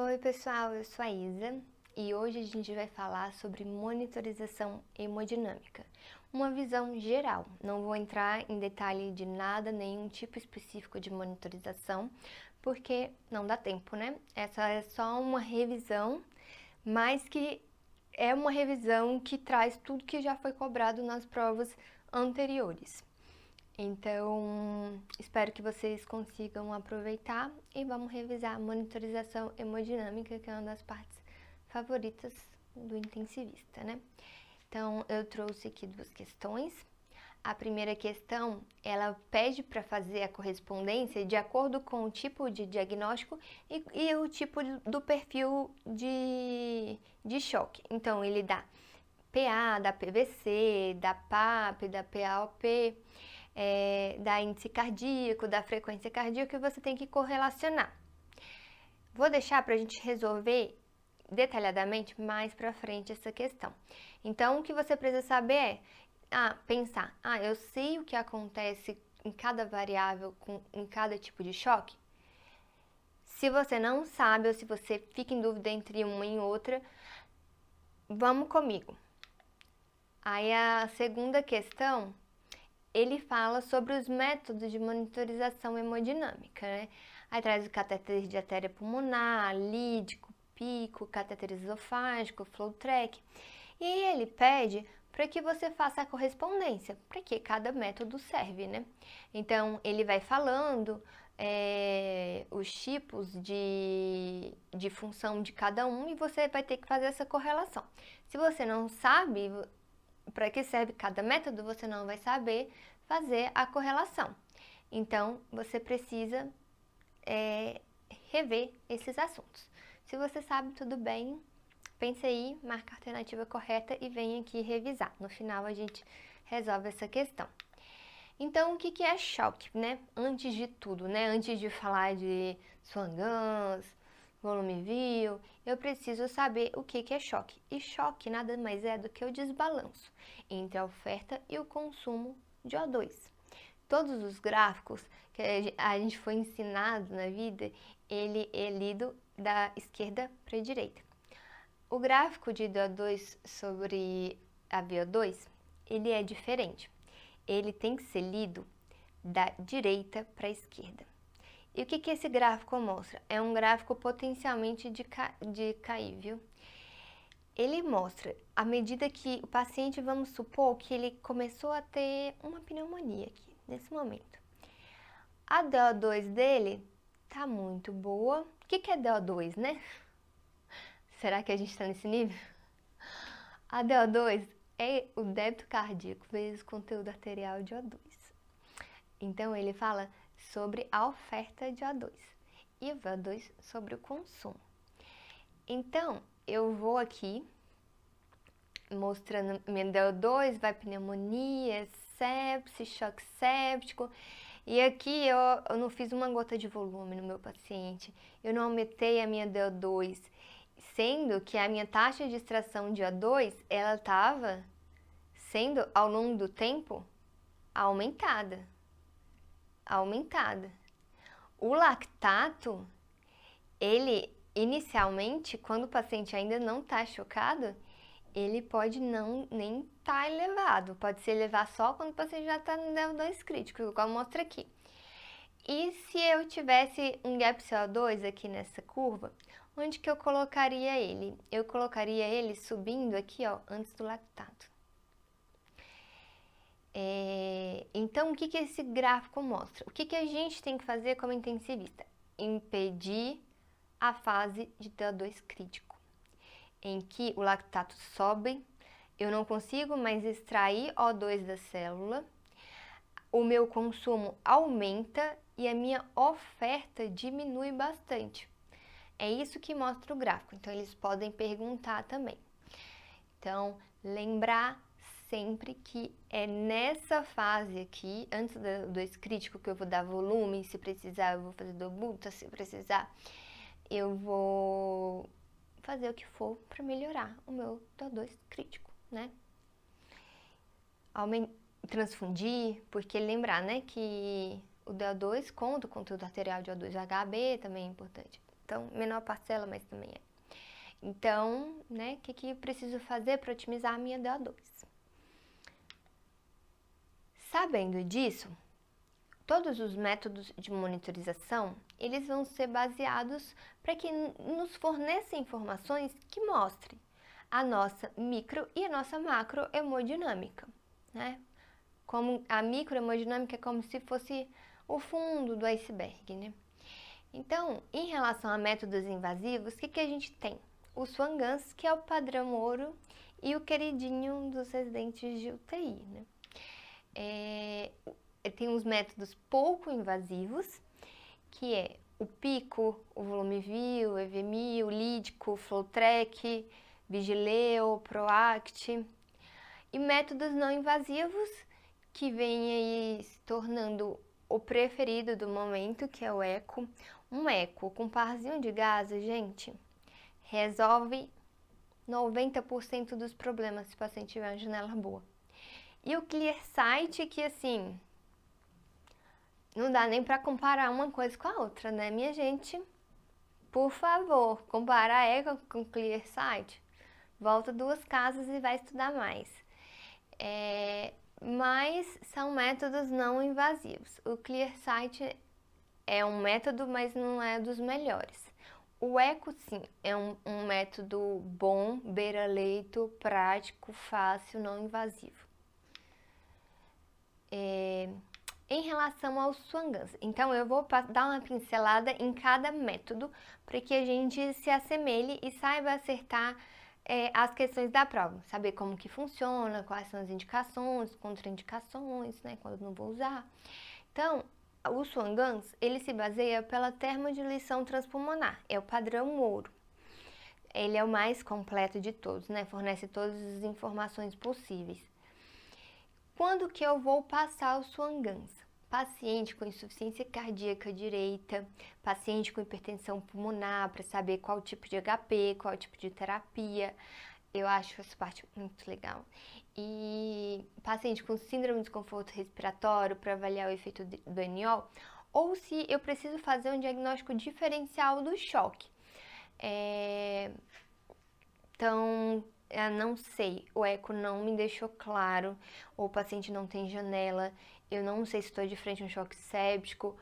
Oi pessoal, eu sou a Isa e hoje a gente vai falar sobre monitorização hemodinâmica, uma visão geral. Não vou entrar em detalhe de nada, nenhum tipo específico de monitorização, porque não dá tempo, né? Essa é só uma revisão, mas que é uma revisão que traz tudo que já foi cobrado nas provas anteriores. Então, espero que vocês consigam aproveitar e vamos revisar a monitorização hemodinâmica, que é uma das partes favoritas do intensivista, né? Então, eu trouxe aqui duas questões. A primeira questão, ela pede para fazer a correspondência de acordo com o tipo de diagnóstico e o tipo do perfil de choque. Então, ele dá PA, dá PVC, dá PAP, dá PAOP, da índice cardíaco, da frequência cardíaca, e você tem que correlacionar. Vou deixar para a gente resolver detalhadamente mais para frente essa questão. Então, o que você precisa saber é pensar, eu sei o que acontece em cada variável, em cada tipo de choque? Se você não sabe ou se você fica em dúvida entre uma e outra, vamos comigo. Aí a segunda questão, ele fala sobre os métodos de monitorização hemodinâmica, né? Aí traz o catéter de artéria pulmonar, lídico, pico, catéter esofágico, flow track. E aí ele pede para que você faça a correspondência, para que cada método serve, né? Então, ele vai falando os tipos de função de cada um e você vai ter que fazer essa correlação. Se você não sabe para que serve cada método, você não vai saber fazer a correlação. Então, você precisa rever esses assuntos. Se você sabe, tudo bem, pense aí, marca a alternativa correta e vem aqui revisar. No final, a gente resolve essa questão. Então, o que é choque, né? Antes de tudo, né? Antes de falar de Swan-Ganz, volume view, eu preciso saber o que é choque. E choque nada mais é do que o desbalanço entre a oferta e o consumo de O2. Todos os gráficos que a gente foi ensinado na vida, ele é lido da esquerda para a direita. O gráfico de DO2 sobre a VO2, ele é diferente. Ele tem que ser lido da direita para a esquerda. E o que esse gráfico mostra? É um gráfico potencialmente de cair, viu? Ele mostra, à medida que o paciente, vamos supor que ele começou a ter uma pneumonia aqui, nesse momento. A DO2 dele tá muito boa. O que é DO2, né? Será que a gente está nesse nível? A DO2 é o débito cardíaco vezes o conteúdo arterial de O2. Então, ele fala sobre a oferta de O2 e o VO2 sobre o consumo. Então, eu vou aqui mostrando minha DO2, vai pneumonia, sepse, choque séptico. E aqui eu não fiz uma gota de volume no meu paciente, eu não aumentei a minha DO2, sendo que a minha taxa de extração de O2, ela estava sendo, ao longo do tempo, aumentada. O lactato, ele inicialmente, quando o paciente ainda não está chocado, ele pode nem estar elevado, pode se elevar só quando o paciente já está no DO2 crítico, igual mostra aqui. E se eu tivesse um gap CO2 aqui nessa curva, onde que eu colocaria ele? Eu colocaria ele subindo aqui, ó, antes do lactato. Então, o que esse gráfico mostra? O que a gente tem que fazer como intensivista? Impedir a fase de DO2 crítico, em que o lactato sobe, eu não consigo mais extrair O2 da célula, o meu consumo aumenta e a minha oferta diminui bastante. É isso que mostra o gráfico, então eles podem perguntar também. Então, lembrar sempre que é nessa fase aqui, antes do DO2 crítico, que eu vou dar volume, se precisar eu vou fazer dobuta, se precisar eu vou fazer o que for para melhorar o meu DO2 crítico, né? Transfundir, porque lembrar, né, que o DO2 conta o conteúdo arterial de O2 HB, também é importante. Então, menor parcela, mas também é. Então, né, o que eu preciso fazer para otimizar a minha DO2? Sabendo disso, todos os métodos de monitorização, eles vão ser baseados para que nos forneçam informações que mostrem a nossa micro e a nossa macro hemodinâmica, né? Como a microhemodinâmica é como se fosse o fundo do iceberg, né? Então, em relação a métodos invasivos, o que a gente tem? O Swan-Ganz, que é o padrão ouro e o queridinho dos residentes de UTI, né? Tem uns métodos pouco invasivos, que é o PICO, o volume VIL, o EVMI, o lídico, o FlowTrack, Vigileo, PROACT. E métodos não invasivos, que vem aí se tornando o preferido do momento, que é o eco. Um eco com parzinho de gases, gente, resolve 90% dos problemas se o paciente tiver uma janela boa. E o ClearSight, que assim, não dá nem para comparar uma coisa com a outra, né, minha gente? Por favor, comparar eco com ClearSight, volta 2 casas e vai estudar mais. Mas são métodos não invasivos. O ClearSight é um método, mas não é dos melhores. O eco, sim, é um método bom, beira-leito, prático, fácil, não invasivo. Em relação ao Swan-Ganz, então eu vou dar uma pincelada em cada método para que a gente se assemelhe e saiba acertar as questões da prova, saber como que funciona, quais são as indicações, contraindicações, né, quando não vou usar. Então, o Swan-Ganz, ele se baseia pela termodiluição transpulmonar, é o padrão ouro. Ele é o mais completo de todos, né, fornece todas as informações possíveis. Quando que eu vou passar o Swan-Ganz? Paciente com insuficiência cardíaca direita, paciente com hipertensão pulmonar, para saber qual tipo de HP, qual tipo de terapia. Eu acho essa parte muito legal. E paciente com síndrome de desconforto respiratório, para avaliar o efeito do NO, ou se eu preciso fazer um diagnóstico diferencial do choque. Então, eu não sei, o eco não me deixou claro, ou o paciente não tem janela, eu não sei se estou de frente a um choque séptico,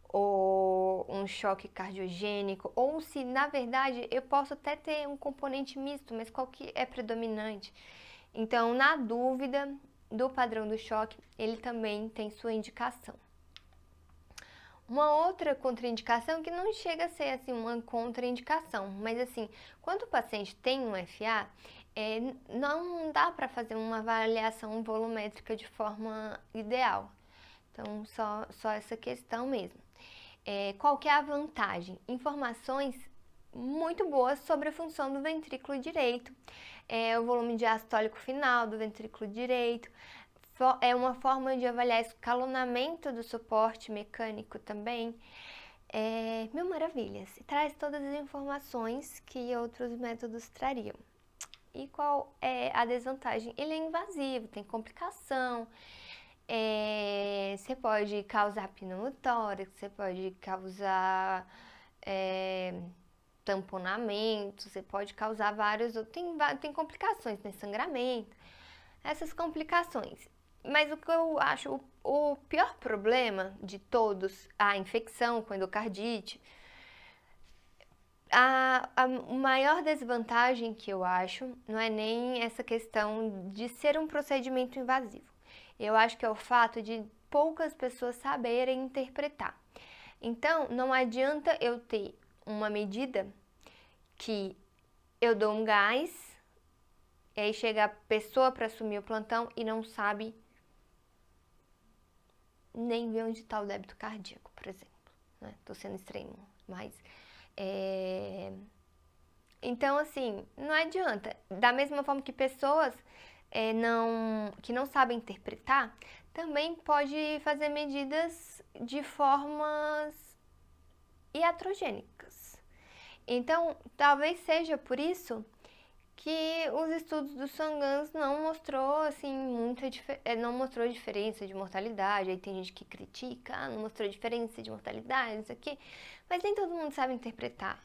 ou um choque cardiogênico, ou se, na verdade, eu posso até ter um componente misto, mas qual que é predominante? Então, na dúvida do padrão do choque, ele também tem sua indicação. Uma outra contraindicação que não chega a ser assim uma contraindicação, mas assim, quando o paciente tem um FA, não dá para fazer uma avaliação volumétrica de forma ideal. Então, só essa questão mesmo. Qual que é a vantagem? Informações muito boas sobre a função do ventrículo direito, o volume diastólico final do ventrículo direito, é uma forma de avaliar escalonamento do suporte mecânico também. Mil maravilhas, traz todas as informações que outros métodos trariam. E qual é a desvantagem? Ele é invasivo, tem complicação, você pode causar pneumotórax, você pode causar tamponamento, você pode causar vários, tem complicações, né? Sangramento, essas complicações. Mas o que eu acho o pior problema de todos, a infecção com endocardite, a maior desvantagem que eu acho não é nem essa questão de ser um procedimento invasivo. Eu acho que é o fato de poucas pessoas saberem interpretar. Então, não adianta eu ter uma medida que eu dou um gás, e aí chega a pessoa para assumir o plantão e não sabe nem ver onde está o débito cardíaco, por exemplo. Tô sendo extremo, mas... Então, assim, não adianta. Da mesma forma que pessoas que não sabem interpretar, também pode fazer medidas de formas iatrogênicas. Então, talvez seja por isso que os estudos do Swan-Ganz não mostrou assim não mostrou diferença de mortalidade. Aí tem gente que critica, não mostrou diferença de mortalidade, isso aqui, mas nem todo mundo sabe interpretar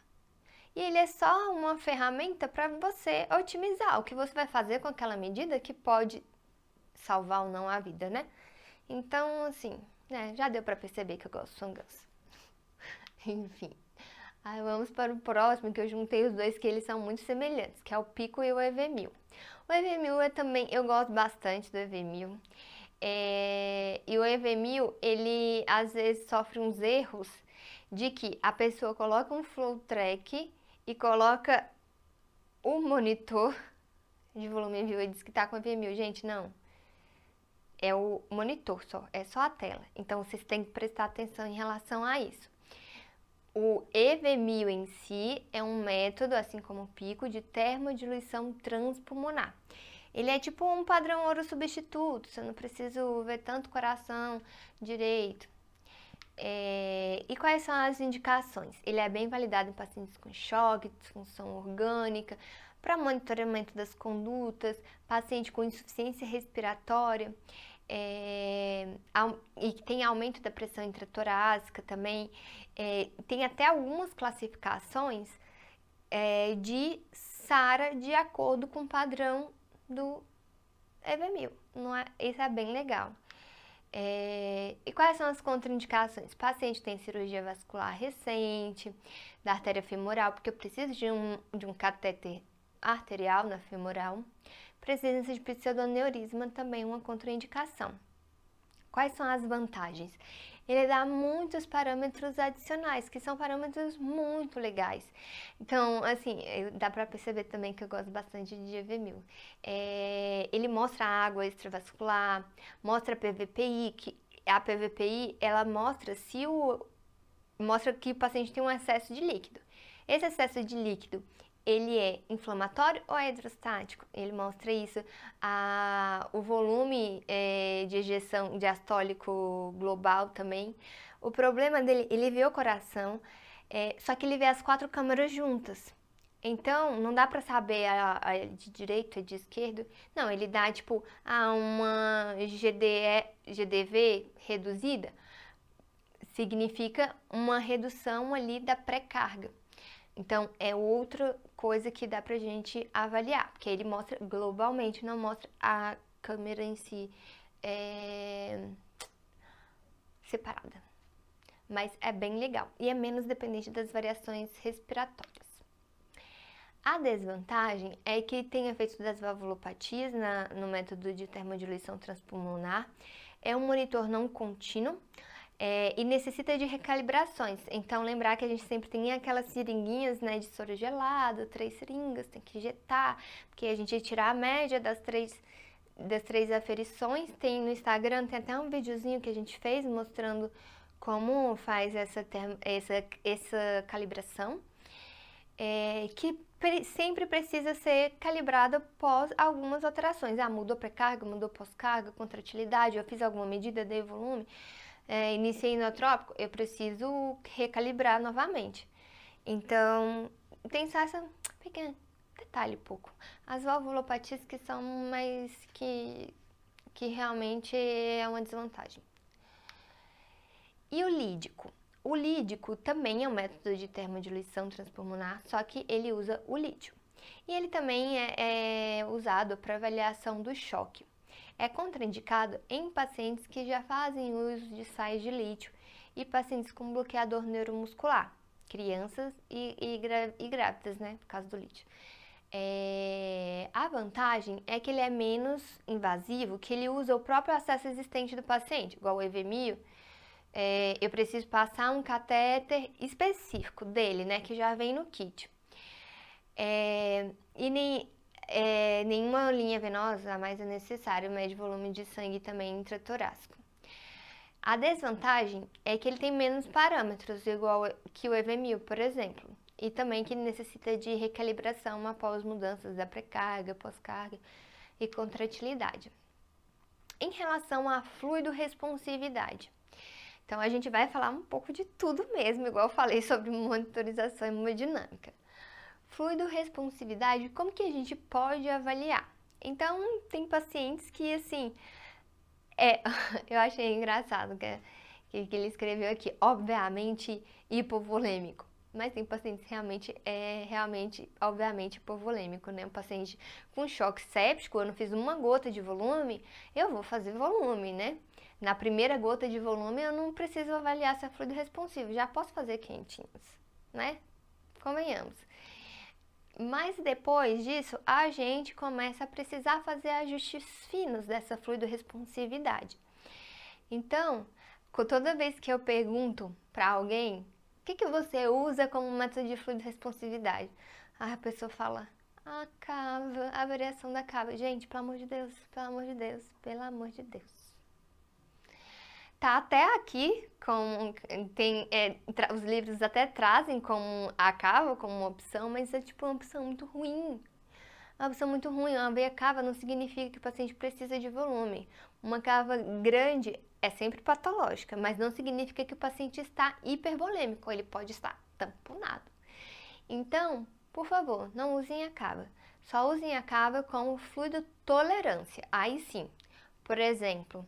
E ele é só uma ferramenta para você otimizar o que você vai fazer com aquela medida que pode salvar ou não a vida, né? Então, assim, né, já deu para perceber que eu gosto de Swangans. Enfim. Aí vamos para o próximo, que eu juntei os dois, que eles são muito semelhantes, que é o Pico e o EV1000. O EV1000 é também, eu gosto bastante do EV1000. E o EV1000, ele às vezes sofre uns erros de que a pessoa coloca um flow track e coloca o monitor de volume view e diz que tá com EV1000. Gente, não. É o monitor só, é só a tela. Então vocês têm que prestar atenção em relação a isso. O EV1000 em si é um método, assim como o Pico, de termodiluição transpulmonar. Ele é tipo um padrão ouro substituto, você não precisa ver tanto coração direito. E quais são as indicações? Ele é bem validado em pacientes com choque, disfunção orgânica, para monitoramento das condutas, paciente com insuficiência respiratória, e tem aumento da pressão intratorácica também. Tem até algumas classificações de SARA de acordo com o padrão do EV1000. Isso é bem legal. E quais são as contraindicações? O paciente tem cirurgia vascular recente, da artéria femoral, porque eu preciso de um catéter arterial na femoral. Presença de pseudoneurisma também é uma contraindicação. Quais são as vantagens? Ele dá muitos parâmetros adicionais, que são parâmetros muito legais. Então, assim, dá para perceber também que eu gosto bastante de EV1000. Ele mostra a água extravascular, mostra a PVPI, que a PVPI, ela mostra mostra que o paciente tem um excesso de líquido. Esse excesso de líquido, ele é inflamatório ou é hidrostático? Ele mostra isso. O volume de ejeção diastólico global também. O problema dele, ele vê o coração, só que ele vê as 4 câmaras juntas. Então, não dá pra saber a de direito e de esquerdo. Não, ele dá tipo uma GDV reduzida. Significa uma redução ali da pré-carga. Então, é outra coisa que dá pra gente avaliar, porque ele mostra globalmente, não mostra a câmera em si separada. Mas é bem legal e é menos dependente das variações respiratórias. A desvantagem é que tem efeitos das valvulopatias no método de termodiluição transpulmonar. É um monitor não contínuo. E necessita de recalibrações. Então, lembrar que a gente sempre tem aquelas seringuinhas, né, de soro gelado, 3 seringas, tem que injetar, porque a gente ia tirar a média das três aferições. Tem no Instagram, tem até um videozinho que a gente fez mostrando como faz essa calibração, que sempre precisa ser calibrada após algumas alterações. Mudou pré-carga, mudou pós-carga, contratilidade, eu fiz alguma medida, dei volume. Iniciei inotrópico, eu preciso recalibrar novamente. Então, tem só esse pequeno detalhe pouco. As valvulopatias que são mais que realmente é uma desvantagem. E o lídico? O lídico também é um método de termodiluição transpulmonar, só que ele usa o lítio. E ele também é usado para avaliação do choque. É contraindicado em pacientes que já fazem uso de sais de lítio e pacientes com bloqueador neuromuscular, crianças e grávidas, né, por causa do lítio. A vantagem é que ele é menos invasivo, que ele usa o próprio acesso existente do paciente, igual o EV1000. Eu preciso passar um catéter específico dele, né, que já vem no kit. Nenhuma linha venosa mais é necessário, mede volume de sangue também intratorácico. A desvantagem é que ele tem menos parâmetros, igual que o EV1000, por exemplo, e também que necessita de recalibração após mudanças da pré-carga, pós-carga e contratilidade. Em relação à fluido-responsividade, então a gente vai falar um pouco de tudo mesmo, igual eu falei sobre monitorização hemodinâmica. Fluido-responsividade, como que a gente pode avaliar? Então, tem pacientes que, assim, eu achei engraçado que ele escreveu aqui, obviamente hipovolêmico. Mas tem pacientes obviamente, hipovolêmico, né? Um paciente com choque séptico, eu não fiz uma gota de volume, eu vou fazer volume, né? Na primeira gota de volume, eu não preciso avaliar se é fluido responsivo, já posso fazer quentinhos, né? Convenhamos. Mas depois disso, a gente começa a precisar fazer ajustes finos dessa fluido responsividade. Então, toda vez que eu pergunto para alguém, o que você usa como método de fluido responsividade? Aí a pessoa fala, a cava, a variação da cava. Gente, pelo amor de Deus, pelo amor de Deus, pelo amor de Deus. Tá até aqui, os livros até trazem como a cava como uma opção, mas é tipo uma opção muito ruim. Uma opção muito ruim, uma veia cava não significa que o paciente precisa de volume. Uma cava grande é sempre patológica, mas não significa que o paciente está hipervolêmico, ele pode estar tamponado. Então, por favor, não usem a cava. Só usem a cava como fluido tolerância. Aí sim, por exemplo,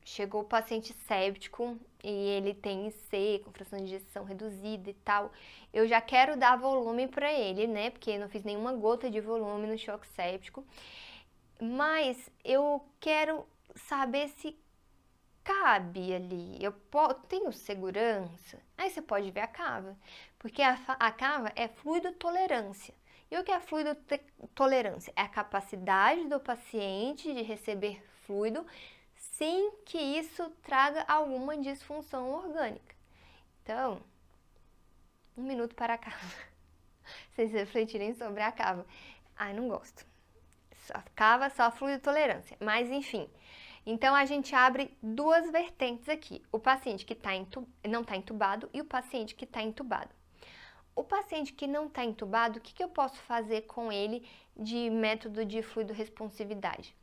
chegou o paciente séptico e ele tem IC com fração de ejeção reduzida e tal. Eu já quero dar volume para ele, né? Porque eu não fiz nenhuma gota de volume no choque séptico. Mas eu quero saber se cabe ali. Eu tenho segurança. Aí você pode ver a cava, porque a cava é fluido tolerância. E o que é fluido tolerância? É a capacidade do paciente de receber fluido sem que isso traga alguma disfunção orgânica. Então, 1 minuto para a cava. Vocês refletirem sobre a cava. Ai, não gosto. Cava só fluido tolerância. Mas enfim. Então a gente abre duas vertentes aqui. O paciente que não está entubado e o paciente que está entubado. O paciente que não está entubado, o que eu posso fazer com ele de método de fluido responsividade?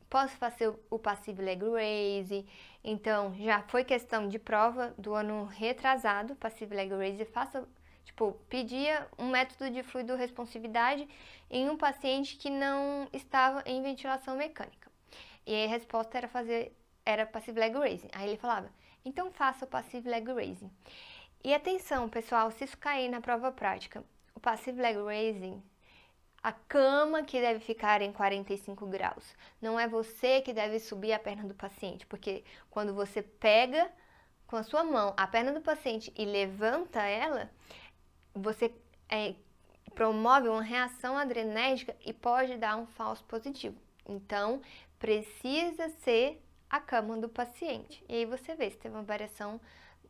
Posso fazer o passive leg raise, então já foi questão de prova do ano retrasado, passive leg raise, pedia um método de fluido responsividade em um paciente que não estava em ventilação mecânica. E aí a resposta era passive leg raise. Aí ele falava, então faça o passive leg raise. E atenção, pessoal, se isso cair na prova prática, o passive leg raising, a cama que deve ficar em 45 graus. Não é você que deve subir a perna do paciente, porque quando você pega com a sua mão a perna do paciente e levanta ela, você promove uma reação adrenérgica e pode dar um falso positivo. Então, precisa ser a cama do paciente. E aí você vê se tem uma variação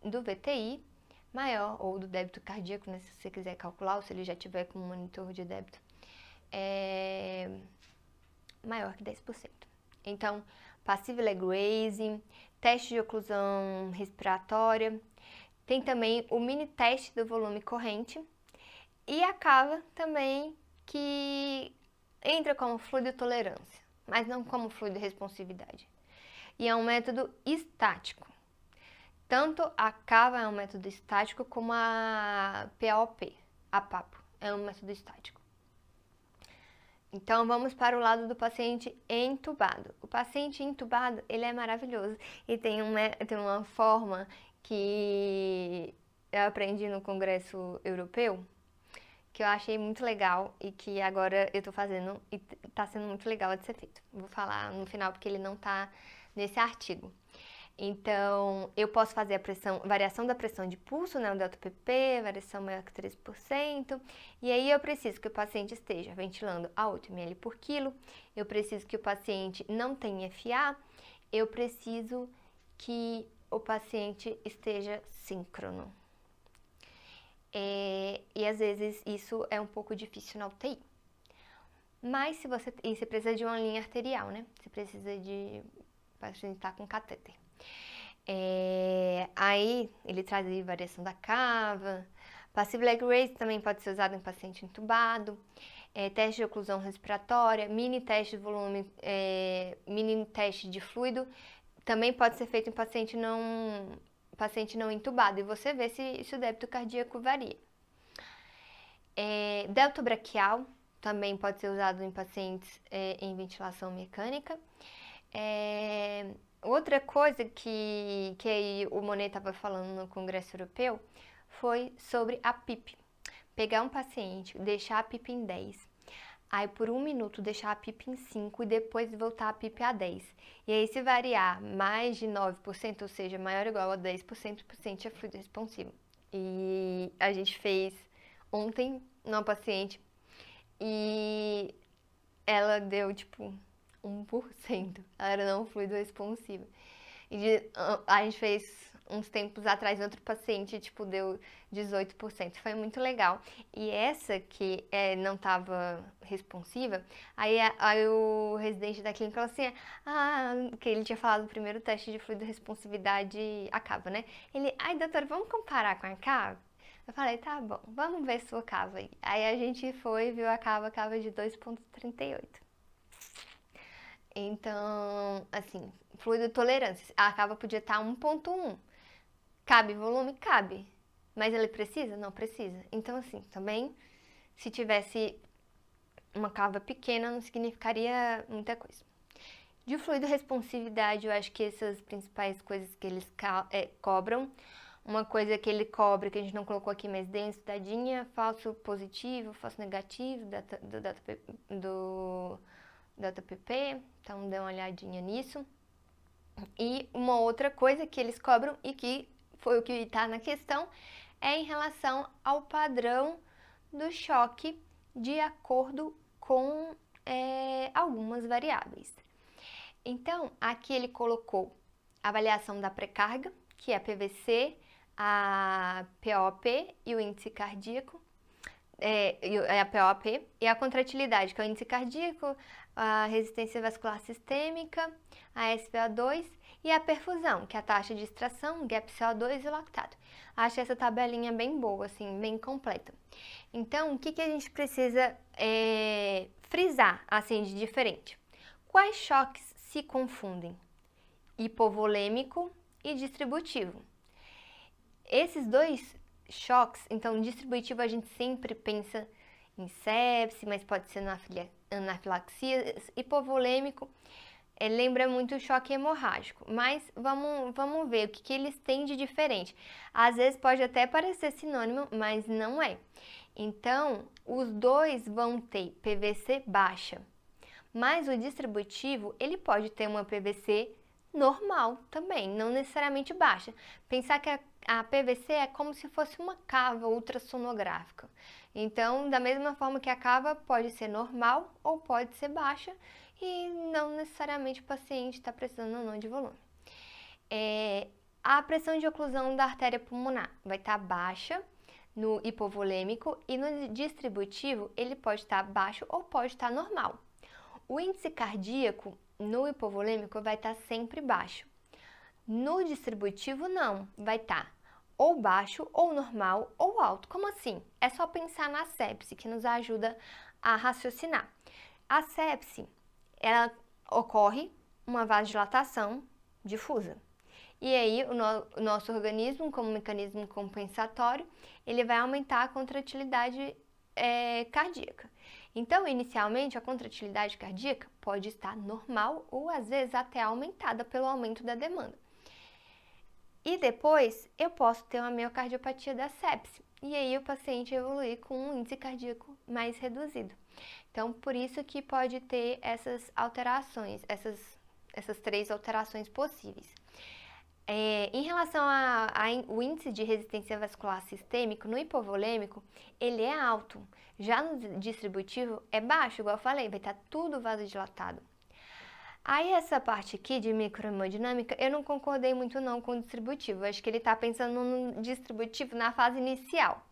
do VTI maior, ou do débito cardíaco, né, se você quiser calcular, ou se ele já tiver com um monitor de débito, maior que 10%. Então, passive leg raising, teste de oclusão respiratória, tem também o mini teste do volume corrente e a cava também, que entra como fluido tolerância, mas não como fluido responsividade. E é um método estático. Tanto a cava é um método estático como a PAOP, a PAPO, é um método estático. Então, vamos para o lado do paciente entubado. O paciente entubado, ele é maravilhoso e tem uma forma que eu aprendi no Congresso Europeu, que eu achei muito legal e que agora eu tô fazendo e tá sendo muito legal de ser feito. Vou falar no final porque ele não tá nesse artigo. Então, eu posso fazer variação da pressão de pulso, né, o delta PP, variação maior que 3%, e aí eu preciso que o paciente esteja ventilando a 8 ml por quilo, eu preciso que o paciente não tenha FA, eu preciso que o paciente esteja síncrono. E às vezes isso é um pouco difícil na UTI. Mas você precisa de uma linha arterial, né? Você precisa de paciente estar com catéter. Aí ele traz aí variação da cava. Passive leg raise também pode ser usado em paciente entubado. Teste de oclusão respiratória, mini teste de volume, mini teste de fluido. Também pode ser feito em paciente não entubado. E você vê se o débito cardíaco varia. Delta braquial também pode ser usado em pacientes em ventilação mecânica. O Outra coisa que aí o Monet estava falando no Congresso Europeu foi sobre a PIP. Pegar um paciente, deixar a PIP em 10, aí por 1 minuto deixar a PIP em 5 e depois voltar a PIP a 10. E aí se variar mais de 9%, ou seja, maior ou igual a 10%, o paciente é fluido responsivo. E a gente fez ontem numa paciente e ela deu tipo 1%. Ela era não fluido responsiva. E a gente fez uns tempos atrás em outro paciente, tipo, deu 18%. Foi muito legal. E essa que não estava responsiva, aí o residente da clínica falou assim, que ele tinha falado do primeiro teste de fluido responsividade, a cava, né? Ele, ai doutor, vamos comparar com a cava? Eu falei, tá bom, vamos ver sua cava aí. Aí a gente foi e viu a cava de 2,38. Então, assim, fluido tolerância. A cava podia estar 1,1. Cabe volume? Cabe. Mas ele precisa? Não precisa. Então, assim, também, se tivesse uma cava pequena, não significaria muita coisa. De fluido responsividade, eu acho que essas principais coisas que eles cobram. Uma coisa que ele cobra, que a gente não colocou aqui, mas denso, dadinha, falso positivo, falso negativo, do DataPP, então dê uma olhadinha nisso. E uma outra coisa que eles cobram e que foi o que está na questão é em relação ao padrão do choque de acordo com algumas variáveis. Então, aqui ele colocou a avaliação da pré-carga, que é a PVC, a POP e o índice cardíaco, a POP, e a contratilidade, que é o índice cardíaco, a resistência vascular sistêmica, a SPO2 e a perfusão, que é a taxa de extração, gap CO2 e lactato. Acho essa tabelinha bem boa, assim, bem completa. Então, o que a gente precisa frisar, assim, de diferente? Quais choques se confundem? Hipovolêmico e distributivo. Esses dois choques, então, distributivo a gente sempre pensa em sepse, mas pode ser anafilaxia. Hipovolêmico lembra muito o choque hemorrágico, mas vamos ver o que eles têm de diferente. Às vezes pode até parecer sinônimo, mas não é. Então, os dois vão ter PVC baixa, mas o distributivo, ele pode ter uma PVC normal também, não necessariamente baixa. Pensar que a PVC é como se fosse uma cava ultrassonográfica. Então, da mesma forma que a cava pode ser normal ou pode ser baixa e não necessariamente o paciente está precisando ou não de volume. A pressão de oclusão da artéria pulmonar vai estar baixa no hipovolêmico e no distributivo ele pode estar baixo ou pode estar normal. O índice cardíaco no hipovolêmico vai estar sempre baixo. No distributivo não, vai estar ou baixo, ou normal, ou alto. Como assim? É só pensar na sepse, que nos ajuda a raciocinar. A sepse, ela ocorre uma vasodilatação difusa. E aí, o nosso organismo, como mecanismo compensatório, ele vai aumentar a contratilidade cardíaca. Então, inicialmente, a contratilidade cardíaca pode estar normal ou, às vezes, até aumentada pelo aumento da demanda. E depois, eu posso ter uma miocardiopatia da sepse. E aí, o paciente evoluir com um índice cardíaco mais reduzido. Então, por isso que pode ter essas alterações, essas 3 alterações possíveis. Em relação ao índice de resistência vascular sistêmico, no hipovolêmico, ele é alto. Já no distributivo, é baixo, igual eu falei, vai estar tudo vasodilatado. Aí essa parte aqui de microhemodinâmica, eu não concordei muito não com o distributivo. Eu acho que ele está pensando no distributivo na fase inicial.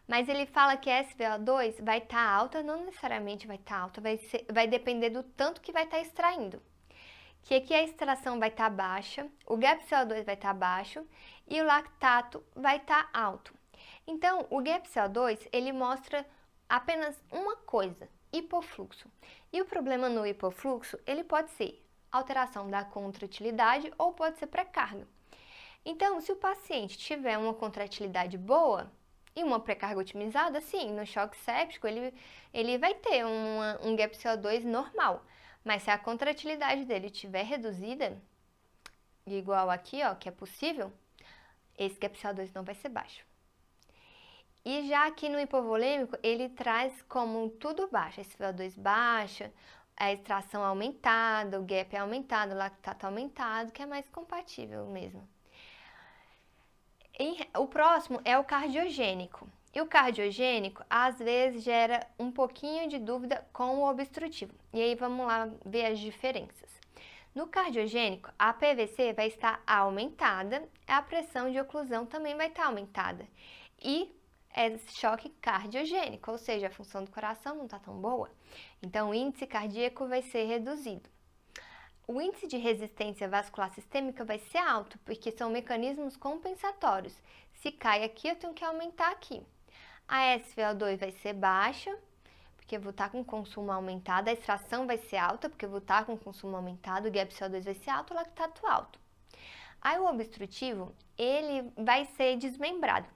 Mas ele fala que a SpO2 vai estar alta, não necessariamente vai estar alta, vai depender do tanto que vai estar extraindo. Que aqui a extração vai estar baixa, o gap CO2 vai estar baixo e o lactato vai estar alto. Então, o gap CO2, ele mostra apenas uma coisa, hipofluxo. E o problema no hipofluxo, ele pode ser alteração da contratilidade ou pode ser pré-carga. Então, se o paciente tiver uma contratilidade boa e uma pré-carga otimizada, sim, no choque séptico ele vai ter um gap CO2 normal. Mas se a contratilidade dele estiver reduzida, igual aqui, ó, que é possível, esse que é CO2 não vai ser baixo. E já aqui no hipovolêmico, ele traz como tudo baixo, esse CO2 baixa, a extração aumentada, o gap é aumentado, o lactato aumentado, que é mais compatível mesmo. O próximo é o cardiogênico. E o cardiogênico, às vezes, gera um pouquinho de dúvida com o obstrutivo. E aí, vamos lá ver as diferenças. No cardiogênico, a PVC vai estar aumentada, a pressão de oclusão também vai estar aumentada. E é choque cardiogênico, ou seja, a função do coração não está tão boa. Então, o índice cardíaco vai ser reduzido. O índice de resistência vascular sistêmica vai ser alto, porque são mecanismos compensatórios. Se cai aqui, eu tenho que aumentar aqui. A SVO2 vai ser baixa, porque eu vou estar com o consumo aumentado. A extração vai ser alta, porque eu vou estar com o consumo aumentado. O gap CO2 vai ser alto, o lactato alto. Aí o obstrutivo, ele vai ser desmembrado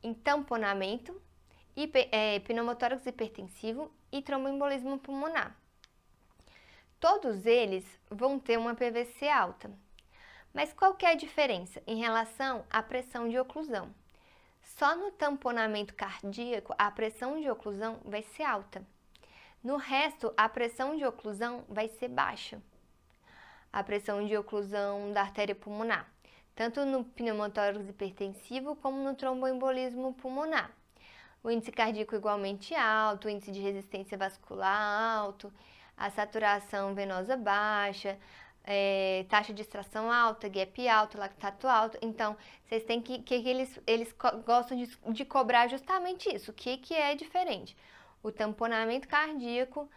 em tamponamento, pneumotórax hipertensivo e tromboembolismo pulmonar. Todos eles vão ter uma PVC alta. Mas qual que é a diferença em relação à pressão de oclusão? Só no tamponamento cardíaco a pressão de oclusão vai ser alta. No resto, a pressão de oclusão vai ser baixa. A pressão de oclusão da artéria pulmonar, tanto no pneumotórax hipertensivo como no tromboembolismo pulmonar. O índice cardíaco igualmente alto, o índice de resistência vascular alto, a saturação venosa baixa, taxa de extração alta, gap alto, lactato alto. Então, vocês têm que eles gostam de cobrar justamente isso. O que é diferente? O tamponamento cardíaco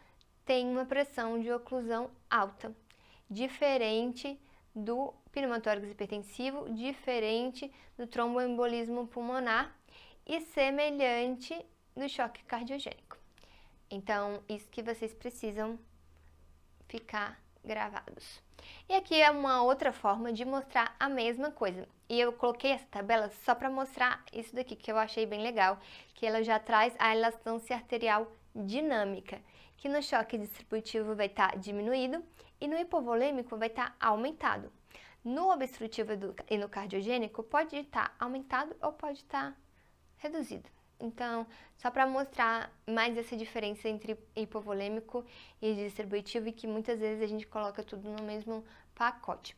tem uma pressão de oclusão alta, diferente do pneumotórax hipertensivo, diferente do tromboembolismo pulmonar e semelhante do choque cardiogênico. Então, isso que vocês precisam ficar gravados. E aqui é uma outra forma de mostrar a mesma coisa. E eu coloquei essa tabela só para mostrar isso daqui, que eu achei bem legal, que ela já traz a elastância arterial dinâmica, que no choque distributivo vai estar diminuído e no hipovolêmico vai estar aumentado. No obstrutivo e no cardiogênico pode estar aumentado ou pode estar reduzido. Então, só para mostrar mais essa diferença entre hipovolêmico e distributivo e que muitas vezes a gente coloca tudo no mesmo pacote.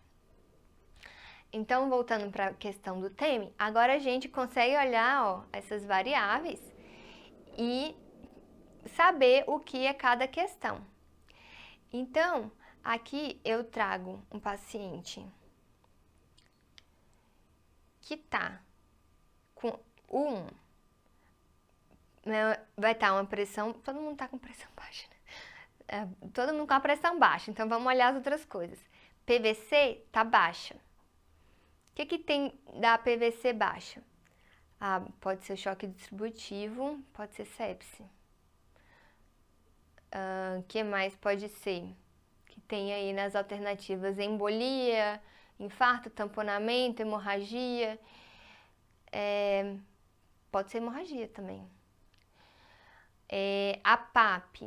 Então, voltando para a questão do TEME, agora a gente consegue olhar, ó, essas variáveis e saber o que é cada questão. Então, aqui eu trago um paciente que está com vai estar uma pressão, todo mundo está com pressão baixa, né? Todo mundo com a pressão baixa, então vamos olhar as outras coisas. PVC está baixa. O que tem da PVC baixa? Pode ser choque distributivo, pode ser sepse. Que mais pode ser? Que tem aí nas alternativas embolia, infarto, tamponamento, hemorragia. Pode ser hemorragia também. A PAP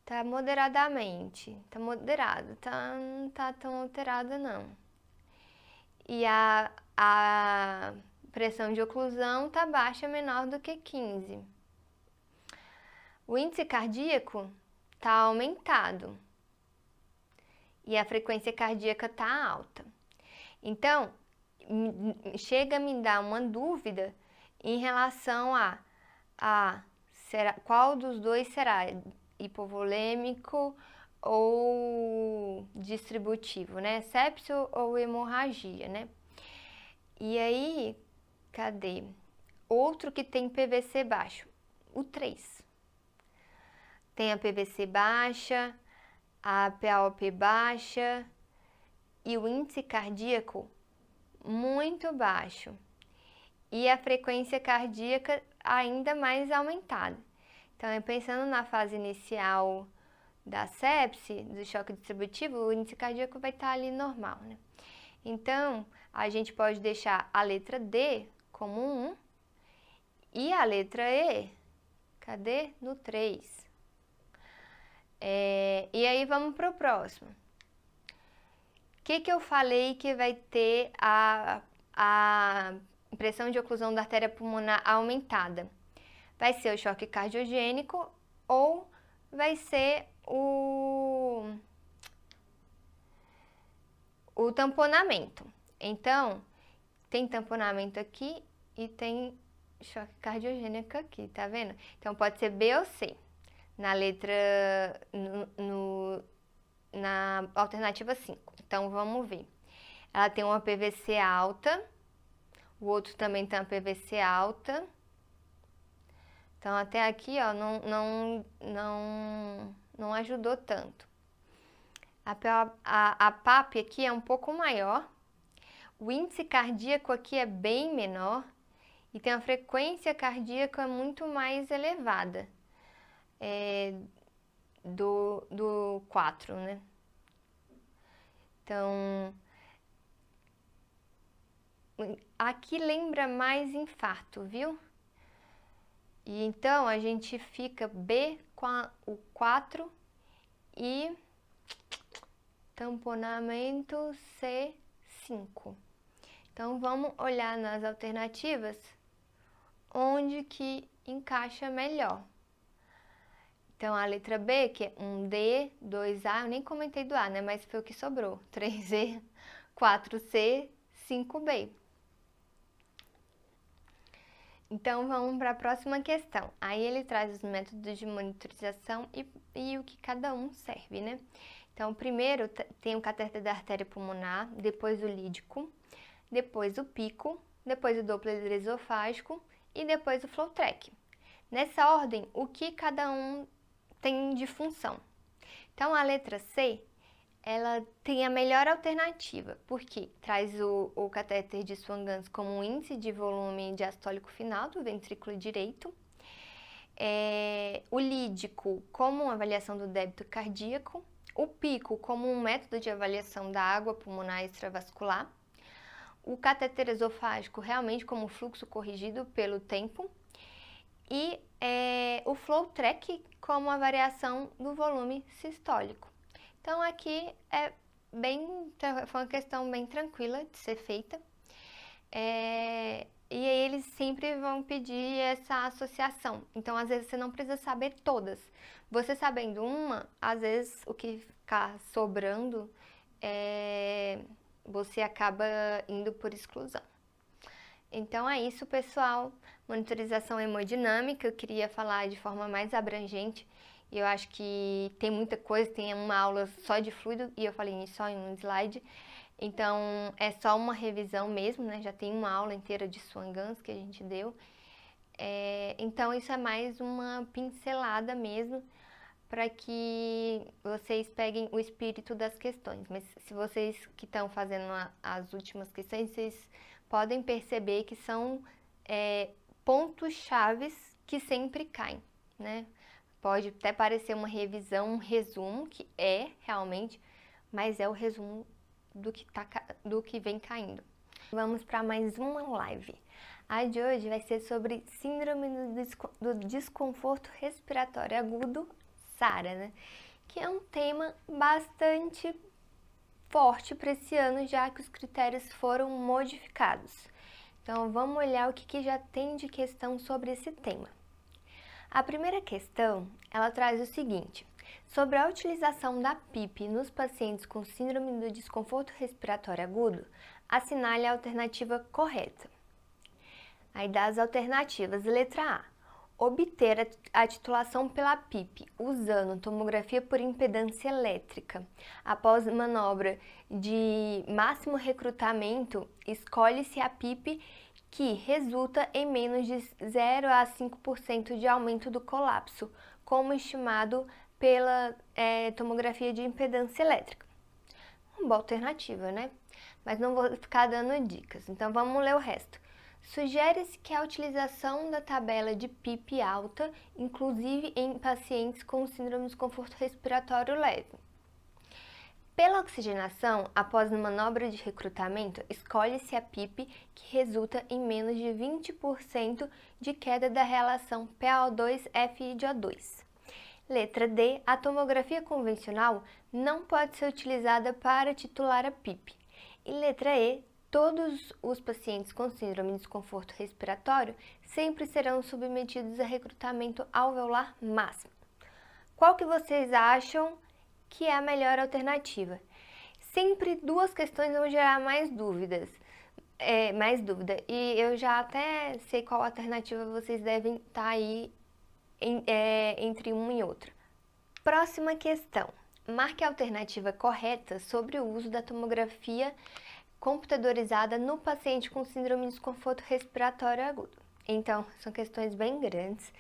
tá moderadamente, tá moderada, não tá tão alterada não. E a pressão de oclusão tá baixa, menor do que 15. O índice cardíaco tá aumentado e a frequência cardíaca tá alta. Então, chega a me dar uma dúvida em relação qual dos dois será, hipovolêmico ou distributivo, né? Sepse ou hemorragia, né? E aí, cadê? Outro que tem PVC baixo, o 3. Tem a PVC baixa, a PaOP baixa e o índice cardíaco muito baixo. E a frequência cardíaca ainda mais aumentada. Então, pensando na fase inicial da sepse, do choque distributivo, o índice cardíaco vai estar ali normal, né? Então, a gente pode deixar a letra D como 1 e a letra E, cadê? No 3. E aí vamos para o próximo. O que eu falei que vai ter a pressão de oclusão da artéria pulmonar aumentada? Vai ser o choque cardiogênico ou vai ser o tamponamento. Então, tem tamponamento aqui e tem choque cardiogênico aqui, tá vendo? Então, pode ser B ou C. Na letra, na alternativa 5. Então, vamos ver. Ela tem uma PVC alta, o outro também tem uma PVC alta. Então, até aqui, ó, não ajudou tanto. A PAP aqui é um pouco maior, o índice cardíaco aqui é bem menor e tem uma frequência cardíaca muito mais elevada do 4, né? Então, aqui lembra mais infarto, viu? E então, a gente fica B com o 4 e tamponamento C5. Então, vamos olhar nas alternativas onde que encaixa melhor. Então, a letra B, que é 1D, 2A, eu nem comentei do A, né? Mas foi o que sobrou. 3E, 4C, 5B. Então, vamos para a próxima questão. Aí ele traz os métodos de monitorização e o que cada um serve, né? Então, primeiro tem o catéter da artéria pulmonar, depois o lídico, depois o pico, depois o doppler esofágico e depois o flow track. Nessa ordem, o que cada um tem de função? Então, a letra C, ela tem a melhor alternativa, porque traz o catéter de Swan-Ganz como um índice de volume diastólico final do ventrículo direito, o lídico como uma avaliação do débito cardíaco, o pico como um método de avaliação da água pulmonar extravascular, o catéter esofágico realmente como fluxo corrigido pelo tempo e o flow track como a variação do volume sistólico. Então aqui foi uma questão bem tranquila de ser feita. E aí eles sempre vão pedir essa associação. Então, às vezes, você não precisa saber todas. Você sabendo uma, às vezes, o que ficar sobrando, você acaba indo por exclusão. Então, é isso, pessoal. Monitorização hemodinâmica, eu queria falar de forma mais abrangente. E eu acho que tem muita coisa, tem uma aula só de fluido, e eu falei só em um slide. Então, é só uma revisão mesmo, né? Já tem uma aula inteira de Swan-Ganz que a gente deu. Então, isso é mais uma pincelada mesmo, para que vocês peguem o espírito das questões. Mas se vocês que estão fazendo as últimas questões, vocês podem perceber que são pontos chaves que sempre caem, né? Pode até parecer uma revisão, um resumo, que é realmente, mas é o resumo do que vem caindo. Vamos para mais uma live. A de hoje vai ser sobre síndrome do desconforto respiratório agudo, SARA, né? Que é um tema bastante forte para esse ano, já que os critérios foram modificados. Então, vamos olhar o que já tem de questão sobre esse tema. A primeira questão, ela traz o seguinte: sobre a utilização da PIP nos pacientes com síndrome do desconforto respiratório agudo, assinale a alternativa correta. Aí dá as alternativas. Letra A: obter a titulação pela PIP usando tomografia por impedância elétrica. Após manobra de máximo recrutamento, escolhe-se a PIP que resulta em menos de 0 a 5% de aumento do colapso, como estimado pela tomografia de impedância elétrica. Uma boa alternativa, né? Mas não vou ficar dando dicas, então vamos ler o resto. Sugere-se que a utilização da tabela de PIP alta, inclusive em pacientes com síndrome de desconforto respiratório leve. Pela oxigenação, após manobra de recrutamento, escolhe-se a PIP que resulta em menos de 20% de queda da relação PaO2-FiO2. Letra D, a tomografia convencional não pode ser utilizada para titular a PIP. E letra E, todos os pacientes com síndrome de desconforto respiratório sempre serão submetidos a recrutamento alveolar máximo. Qual que vocês acham que é a melhor alternativa? Sempre duas questões vão gerar mais dúvida. E eu já até sei qual alternativa vocês devem estar aí entre uma e outra. Próxima questão. Marque a alternativa correta sobre o uso da tomografia computadorizada no paciente com síndrome de desconforto respiratório agudo. Então, são questões bem grandes.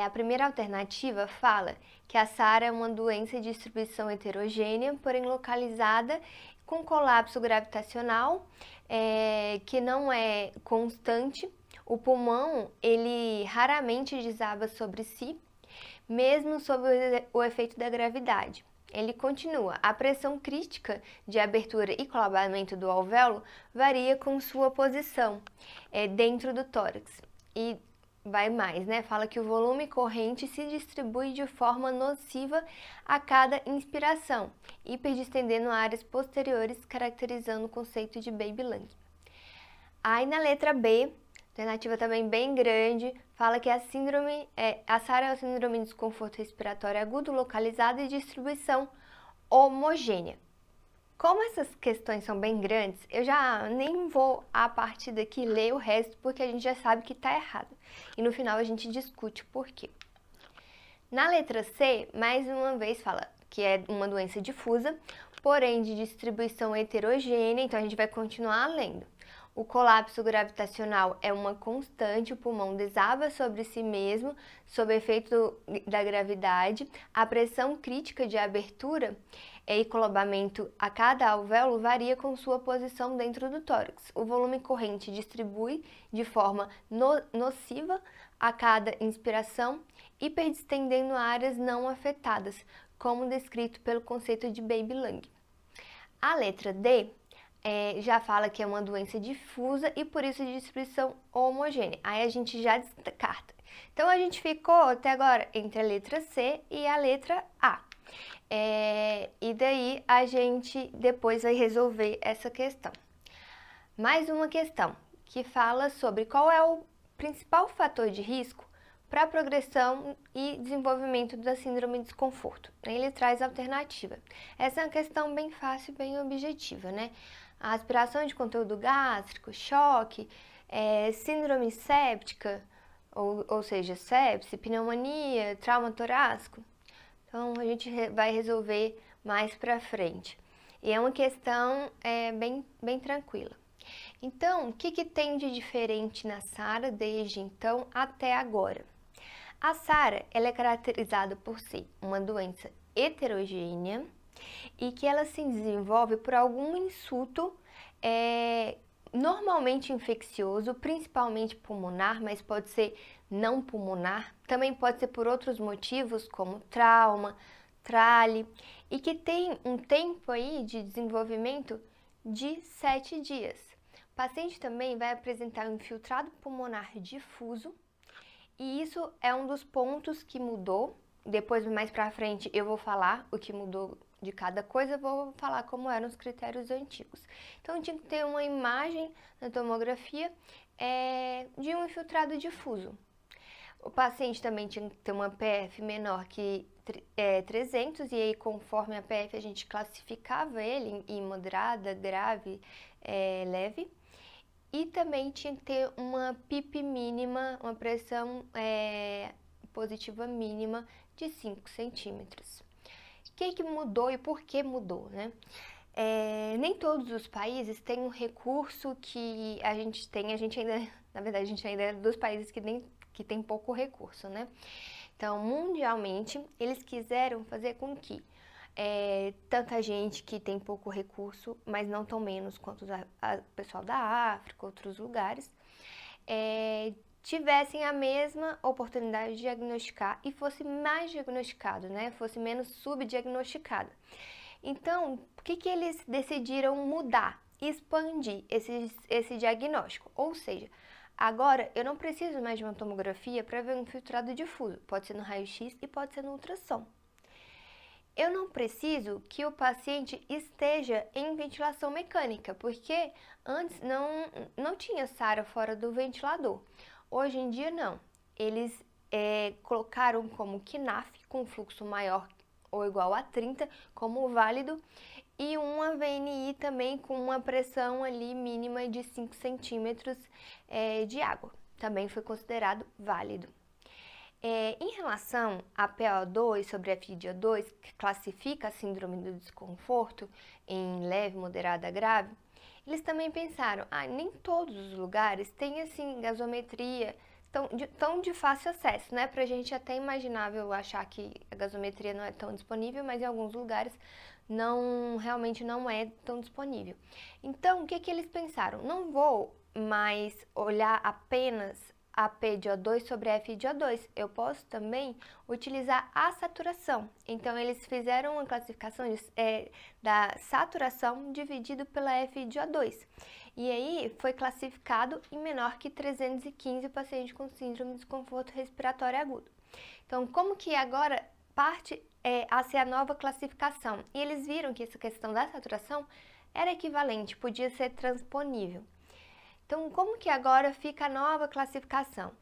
A primeira alternativa fala que a SARA é uma doença de distribuição heterogênea, porém localizada, com colapso gravitacional, que não é constante. O pulmão, ele raramente desaba sobre si, mesmo sob o efeito da gravidade. Ele continua. A pressão crítica de abertura e colapsamento do alvéolo varia com sua posição dentro do tórax. E vai mais, né? Fala que o volume corrente se distribui de forma nociva a cada inspiração, hiperdistendendo áreas posteriores, caracterizando o conceito de baby lung. Aí na letra B, alternativa também bem grande, fala que a SARA é a síndrome de desconforto respiratório agudo localizada e distribuição homogênea. Como essas questões são bem grandes, eu já nem vou a partir daqui ler o resto, porque a gente já sabe que está errado. E no final a gente discute o porquê. Na letra C, mais uma vez fala que é uma doença difusa, porém de distribuição heterogênea, então a gente vai continuar lendo. O colapso gravitacional é uma constante, o pulmão desaba sobre si mesmo, sob efeito da gravidade. A pressão crítica de abertura e colapsamento a cada alvéolo varia com sua posição dentro do tórax. O volume corrente distribui de forma nociva a cada inspiração, hiperdistendendo áreas não afetadas, como descrito pelo conceito de baby lung. A letra D já fala que é uma doença difusa e por isso de distribuição homogênea. Aí a gente já descarta. Então a gente ficou até agora entre a letra C e a letra A. E daí a gente depois vai resolver essa questão. Mais uma questão que fala sobre qual é o principal fator de risco para a progressão e desenvolvimento da síndrome de desconforto. Ele traz alternativa. Essa é uma questão bem fácil e bem objetiva, né? A aspiração de conteúdo gástrico, choque, síndrome séptica, ou seja, sepse, pneumonia, trauma torácico. Então, a gente vai resolver mais pra frente. E é uma questão bem tranquila. Então, o que tem de diferente na SARA desde então até agora? A SARA ela é caracterizada por ser uma doença heterogênea e que ela se desenvolve por algum insulto normalmente infeccioso, principalmente pulmonar, mas pode ser não pulmonar, também pode ser por outros motivos como trauma, trale, e que tem um tempo aí de desenvolvimento de 7 dias. O paciente também vai apresentar um infiltrado pulmonar difuso, e isso é um dos pontos que mudou. Depois, mais pra frente, eu vou falar o que mudou de cada coisa, eu vou falar como eram os critérios antigos. Então, tinha que ter uma imagem na tomografia de um infiltrado difuso. O paciente também tinha que ter uma PF menor que 300, e aí conforme a PF a gente classificava ele em moderada, grave, leve. E também tinha que ter uma PIP mínima, uma pressão positiva mínima de 5 centímetros. O que mudou e por que mudou, né? Nem todos os países têm um recurso que a gente tem, na verdade, a gente ainda é dos países que tem pouco recurso, né? Então, mundialmente, eles quiseram fazer com que tanta gente que tem pouco recurso, mas não tão menos quanto o pessoal da África, outros lugares, tivessem a mesma oportunidade de diagnosticar e fosse mais diagnosticado, né? Fosse menos subdiagnosticado. Então, o que eles decidiram mudar? Expandir esse diagnóstico, ou seja, agora eu não preciso mais de uma tomografia para ver um infiltrado difuso, pode ser no raio-x e pode ser no ultrassom. Eu não preciso que o paciente esteja em ventilação mecânica, porque antes não tinha SARA fora do ventilador. Hoje em dia não. Eles colocaram como KNAF, com fluxo maior ou igual a 30, como válido, e uma VNI também com uma pressão ali mínima de 5 centímetros de água. Também foi considerado válido. Em relação a PaO2 sobre FiO2, que classifica a síndrome do desconforto em leve, moderada, grave, eles também pensaram, nem todos os lugares têm assim gasometria tão de fácil acesso, né? Pra gente é até imaginável achar que a gasometria não é tão disponível, mas em alguns lugares realmente não é tão disponível. Então, o que eles pensaram? Não vou mais olhar apenas a PaO2 sobre a FiO2, eu posso também utilizar a saturação. Então, eles fizeram uma classificação da saturação dividido pela FiO2. E aí, foi classificado em menor que 315 o paciente com síndrome de desconforto respiratório agudo. Então, como que agora parte a ser a nova classificação? E eles viram que essa questão da saturação era equivalente, podia ser transponível. Então, como que agora fica a nova classificação?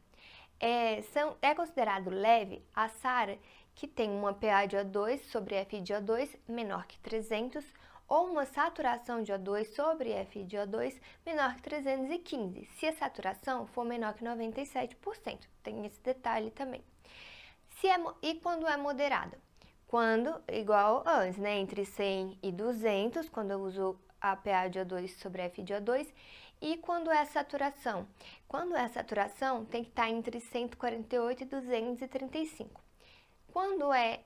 É considerado leve a SARA que tem uma PA de O2 sobre F de O2 menor que 300 ou uma saturação de O2 sobre F de O2 menor que 315, se a saturação for menor que 97%. Tem esse detalhe também. E quando é moderada? Quando, igual antes, né? Entre 100 e 200, quando eu uso a PA de O2 sobre F de O2, e quando é saturação? Quando é saturação, tem que estar entre 148 e 235. Quando é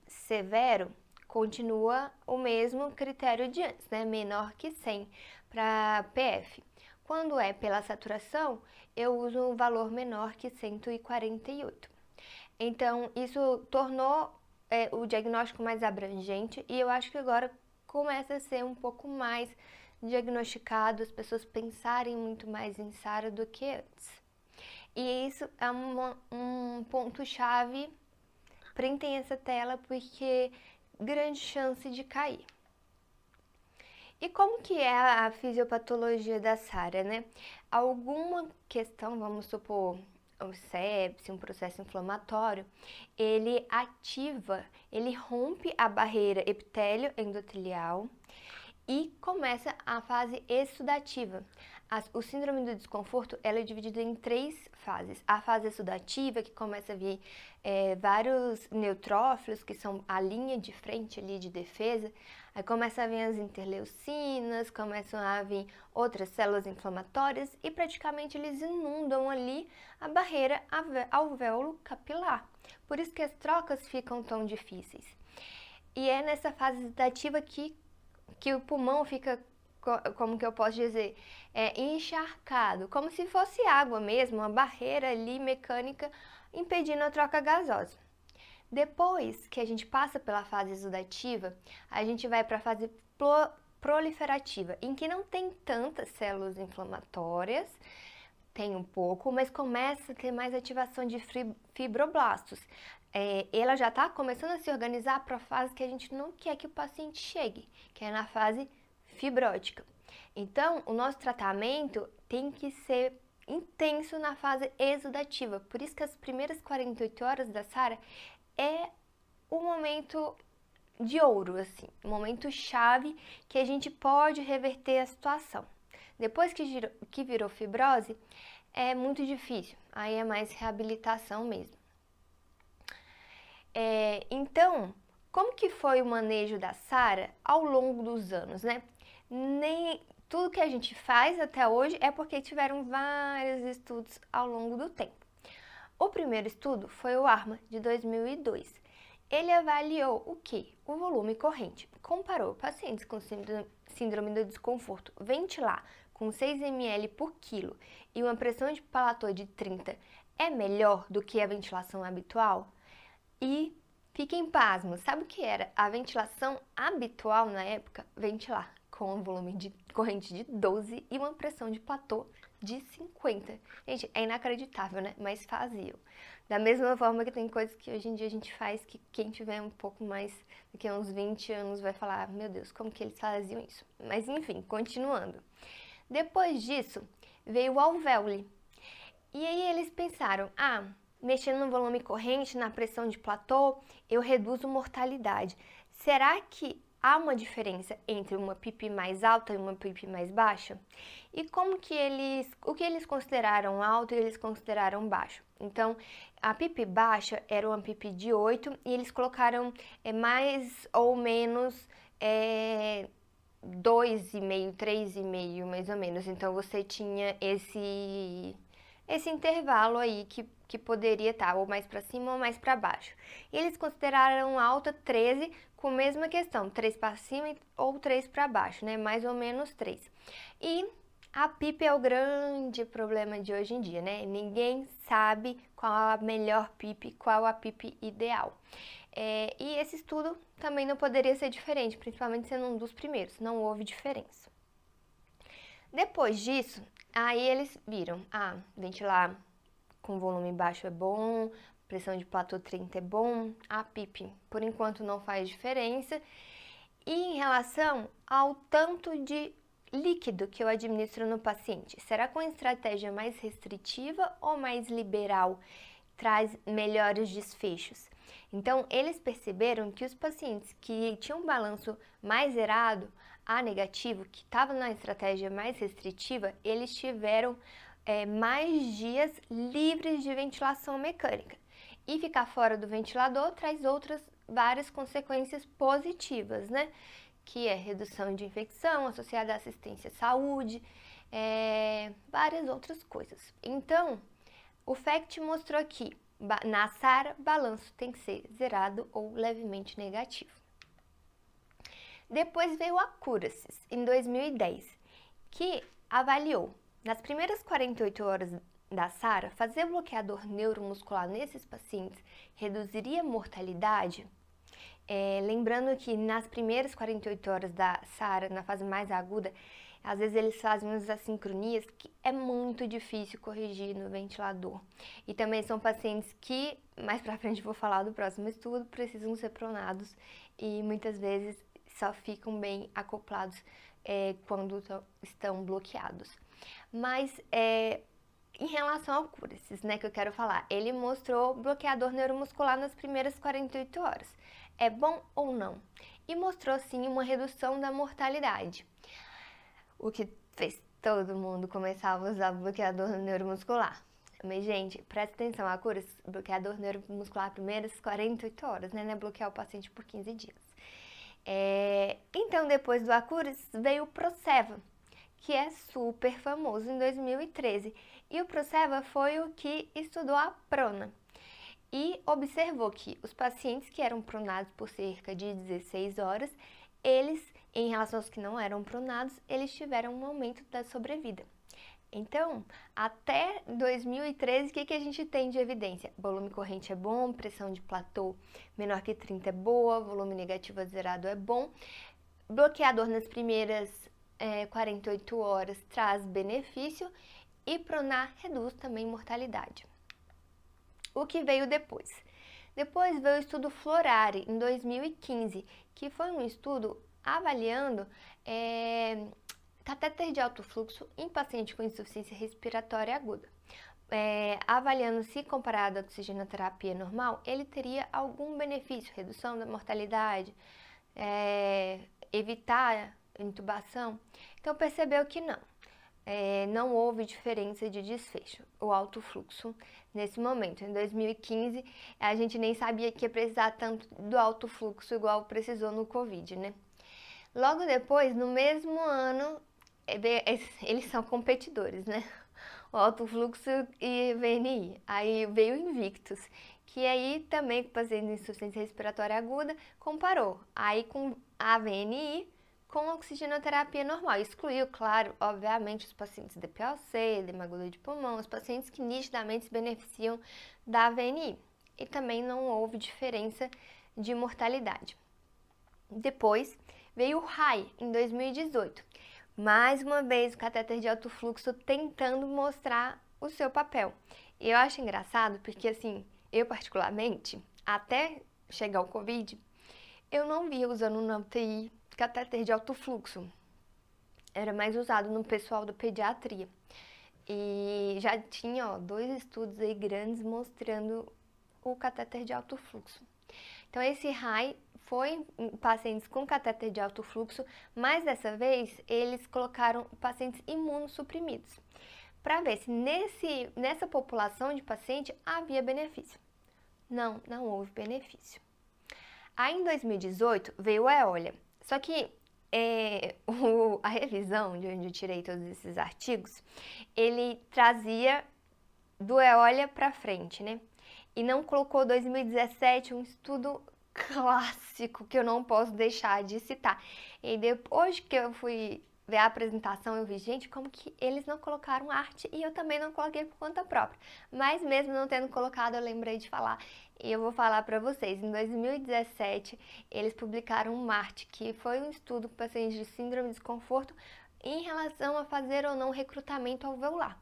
severo, continua o mesmo critério de antes, né? Menor que 100 para PF. Quando é pela saturação, eu uso um valor menor que 148. Então, isso tornou o diagnóstico mais abrangente e eu acho que agora começa a ser um pouco mais diagnosticado, as pessoas pensarem muito mais em SARA do que antes. E isso é um ponto-chave. Printem essa tela porque grande chance de cair. E como que é a fisiopatologia da SARA, né? Alguma questão, vamos supor, um sepse, um processo inflamatório, ele rompe a barreira epitélio-endotelial e começa a fase exudativa. O síndrome do desconforto ela é dividida em 3 fases. A fase exudativa, que começa a vir vários neutrófilos, que são a linha de frente ali de defesa. Aí começa a vir as interleucinas, começam a vir outras células inflamatórias e praticamente eles inundam ali a barreira alvéolo capilar. Por isso que as trocas ficam tão difíceis. E é nessa fase exudativa que o pulmão fica, como que eu posso dizer, encharcado, como se fosse água mesmo, uma barreira ali mecânica impedindo a troca gasosa. Depois que a gente passa pela fase exudativa, a gente vai para a fase proliferativa, em que não tem tantas células inflamatórias, tem um pouco, mas começa a ter mais ativação de fibroblastos. Ela já está começando a se organizar para a fase que a gente não quer que o paciente chegue, que é na fase fibrótica. Então, o nosso tratamento tem que ser intenso na fase exudativa. Por isso que as primeiras 48 horas da SARA é o momento de ouro, assim, o momento chave que a gente pode reverter a situação. Depois que virou fibrose, é muito difícil, aí é mais reabilitação mesmo. Então, como que foi o manejo da SARA ao longo dos anos, né? Nem tudo que a gente faz até hoje é porque tiveram vários estudos ao longo do tempo. O primeiro estudo foi o ARMA, de 2002. Ele avaliou o quê? O volume corrente. Comparou pacientes com síndrome do desconforto ventilar com 6 ml por quilo e uma pressão de palator de 30 é melhor do que a ventilação habitual? E fiquem pasmos, sabe o que era a ventilação habitual na época? Ventilar com um volume de corrente de 12 e uma pressão de platô de 50. Gente, é inacreditável, né? Mas faziam. Da mesma forma que tem coisas que hoje em dia a gente faz que quem tiver um pouco mais, daqui a uns 20 anos, vai falar, meu Deus, como que eles faziam isso? Mas enfim, continuando. Depois disso, veio o Alvéole. E aí eles pensaram, mexendo no volume corrente, na pressão de platô, eu reduzo mortalidade. Será que há uma diferença entre uma PIP mais alta e uma PIP mais baixa? E o que eles consideraram alto e eles consideraram baixo? Então, a PIP baixa era uma PIP de 8 e eles colocaram mais ou menos 2,5, 3,5 mais ou menos. Então, você tinha esse intervalo aí que poderia estar ou mais para cima ou mais para baixo. E eles consideraram alta 13 com a mesma questão, 3 para cima ou 3 para baixo, né? Mais ou menos 3. E a PIP é o grande problema de hoje em dia, né? Ninguém sabe qual a melhor PIP, qual a PIP ideal. E esse estudo também não poderia ser diferente, principalmente sendo um dos primeiros, não houve diferença. Depois disso, aí eles viram, ventilar com volume baixo é bom, pressão de platô 30 é bom, a PIP por enquanto não faz diferença. E em relação ao tanto de líquido que eu administro no paciente, será que uma estratégia mais restritiva ou mais liberal traz melhores desfechos? Então, eles perceberam que os pacientes que tinham um balanço mais zerado, A negativo, que estavam na estratégia mais restritiva, eles tiveram mais dias livres de ventilação mecânica. E ficar fora do ventilador traz outras várias consequências positivas, né? Que é redução de infecção associada à assistência à saúde, várias outras coisas. Então, o FACT mostrou que na SARA, balanço tem que ser zerado ou levemente negativo. Depois veio a Curacis, em 2010, que avaliou, nas primeiras 48 horas da SARA, fazer bloqueador neuromuscular nesses pacientes reduziria a mortalidade? Lembrando que nas primeiras 48 horas da SARA, na fase mais aguda, às vezes eles fazem umas assincronias que é muito difícil corrigir no ventilador. E também são pacientes que, mais pra frente vou falar do próximo estudo, precisam ser pronados e muitas vezes só ficam bem acoplados quando estão bloqueados. Mas em relação ao Curacis, né, que eu quero falar, ele mostrou bloqueador neuromuscular nas primeiras 48 horas. É bom ou não? E mostrou sim uma redução da mortalidade, o que fez todo mundo começar a usar bloqueador neuromuscular. Mas, gente, presta atenção, a Curacis, bloqueador neuromuscular primeiras 48 horas, né, não é bloquear o paciente por 15 dias. Então, depois do Curacis, veio o Proceva, que é super famoso em 2013. E o Proceva foi o que estudou a prona e observou que os pacientes que eram pronados por cerca de 16 horas, eles, em relação aos que não eram pronados, eles tiveram um aumento da sobrevida. Então, até 2013, o que a gente tem de evidência? Volume corrente é bom, pressão de platô menor que 30 é boa, volume negativo a zerado é bom. Bloqueador nas primeiras 48 horas traz benefício e pronar reduz também mortalidade. O que veio depois? Depois veio o estudo Florari, em 2015, que foi um estudo avaliando catéter de alto fluxo em paciente com insuficiência respiratória aguda. Avaliando se comparado à oxigenoterapia normal, ele teria algum benefício, redução da mortalidade, evitar intubação. Então percebeu que não. Não houve diferença de desfecho, o alto fluxo nesse momento. Em 2015, a gente nem sabia que ia precisar tanto do alto fluxo igual precisou no Covid, né? Logo depois, no mesmo ano, eles são competidores, né? O alto fluxo e VNI. Aí veio o Invictus, que aí também com pacientes de insuficiência respiratória aguda, comparou. Aí com a VNI com oxigenoterapia normal. Excluiu, claro, obviamente, os pacientes de POC, edema agudo de pulmão, os pacientes que nitidamente se beneficiam da VNI. E também não houve diferença de mortalidade. Depois Veio o RAI em 2018. Mais uma vez o catéter de alto fluxo tentando mostrar o seu papel. E eu acho engraçado porque, assim, eu particularmente, até chegar o Covid, eu não via usando na UTI catéter de alto fluxo. Era mais usado no pessoal da pediatria. E já tinha, ó, 2 estudos aí grandes mostrando o catéter de alto fluxo. Então, esse RAI foi em pacientes com catéter de alto fluxo, mas dessa vez eles colocaram pacientes imunossuprimidos, para ver se nessa população de paciente havia benefício. Não houve benefício. Aí em 2018 veio o Eolia, só que a revisão, de onde eu tirei todos esses artigos, ele trazia do Eolia para frente, né? E não colocou 2017, um estudo clássico que eu não posso deixar de citar. E depois que eu fui ver a apresentação, eu vi, gente, como que eles não colocaram arte e eu também não coloquei por conta própria. Mas mesmo não tendo colocado, eu lembrei de falar. E eu vou falar para vocês, em 2017, eles publicaram um MART, que foi um estudo com pacientes de síndrome de desconforto em relação a fazer ou não recrutamento alveolar.